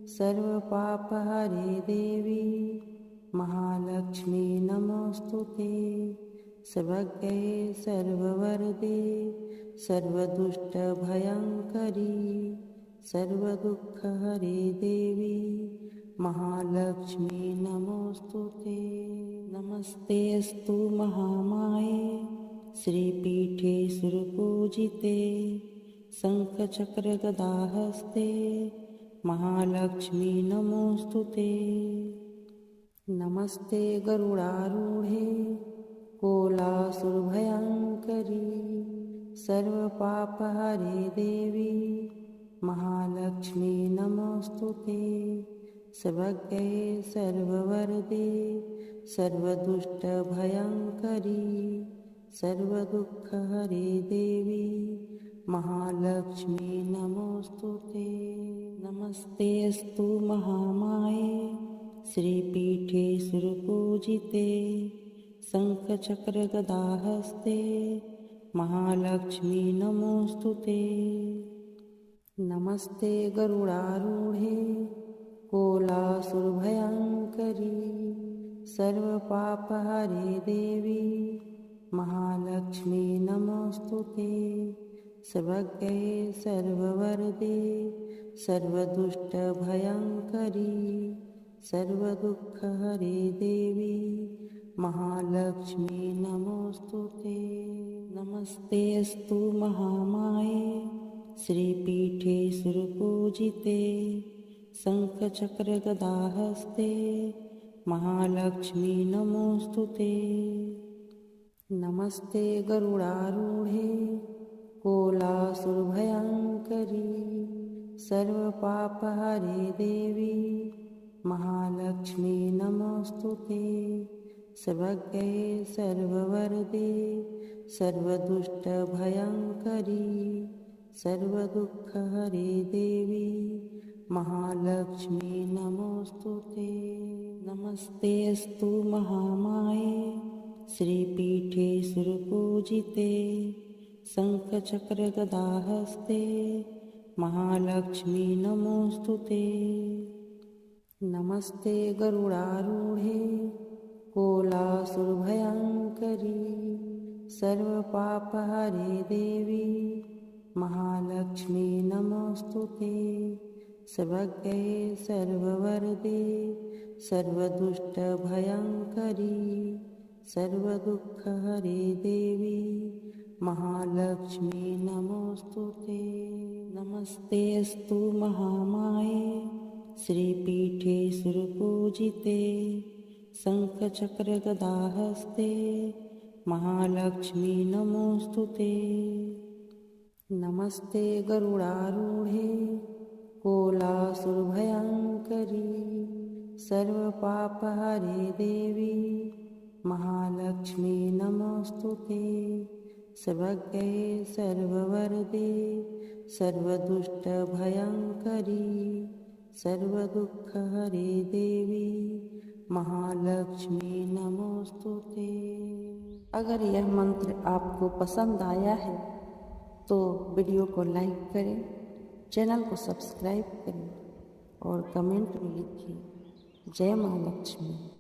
सर्वपापहरे देवी महालक्ष्मी नमोस्तुते। सर्वज्ञे सर्ववरदे सर्वदुष्टभयङ्करी सर्वदुःखहरे देवी महालक्ष्मी नमोस्तुते। नमस्तेऽस्तु महामाये श्रीपीठे सुरपूजिते शङ्खचक्रगदाहस्ते महालक्ष्मी नमोस्तुते। नमस्ते गरुडारूढे कोलासुरभयङ्करी सर्वपापहरे देवी महालक्ष्मी नमोस्तुते। सर्वज्ञे सर्ववरदे सर्वदुष्टभयङ्करी सर्वदुःखहरे देवी महालक्ष्मी नमोस्तुते। नमस्तेऽस्तु महामाये श्रीपीठे सुरपूजिते शङ्खचक्रगदाहस्ते महालक्ष्मी नमोस्तुते। नमस्ते गरुडारूढे कोलासुरभयङ्करी सर्वपापहरे देवी महालक्ष्मी नमोस्तुते। सर्वज्ञे सर्ववरदे सर्वदुष्टभयङ्करी सर्वदुःखहरे देवी महालक्ष्मी नमोस्तुते। नमस्तेऽस्तु महामाये श्रीपीठे सुरपूजिते शङ्खचक्रगदाहस्ते महालक्ष्मी नमोस्तुते। नमस्ते गरुडारूढे कोलासुरभयङ्करी सर्वपापहरे देवी महालक्ष्मी नमोस्तुते। सर्वज्ञे सर्ववरदे सर्वदुष्टभयङ्करी सर्वदुःखहरे देवी महालक्ष्मी नमोस्तुते। नमस्तेऽस्तु महामाये श्रीपीठे सुरपूजिते शङ्खचक्रगदाहस्ते महालक्ष्मी नमोस्तुते। नमस्ते गरुडारूढे कोलासुरभयङ्करी सर्वपापहरे देवी महालक्ष्मी नमोस्तुते। सर्वज्ञे सर्ववरदे सर्वदुष्टभयङ्करी सर्वदुःखहरे देवी महालक्ष्मी नमोस्तुते। नमस्तेऽस्तु महामाये श्रीपीठे सुरपूजिते शङ्खचक्रगदाहस्ते महालक्ष्मी नमोस्तुते। नमस्ते गरुडारूढे कोलासुरभयङ्करी सर्वपापहरे देवी महालक्ष्मी नमोस्तुते। सर्वज्ञे सर्ववरदे सर्वदुष्टभयङ्करी सर्वदुःखहरे देवी महालक्ष्मी नमोस्तुते। अगर यह मंत्र आपको पसंद आया है तो वीडियो को लाइक करें, चैनल को सब्सक्राइब करें और कमेंट में लिखिए जय माँ लक्ष्मी।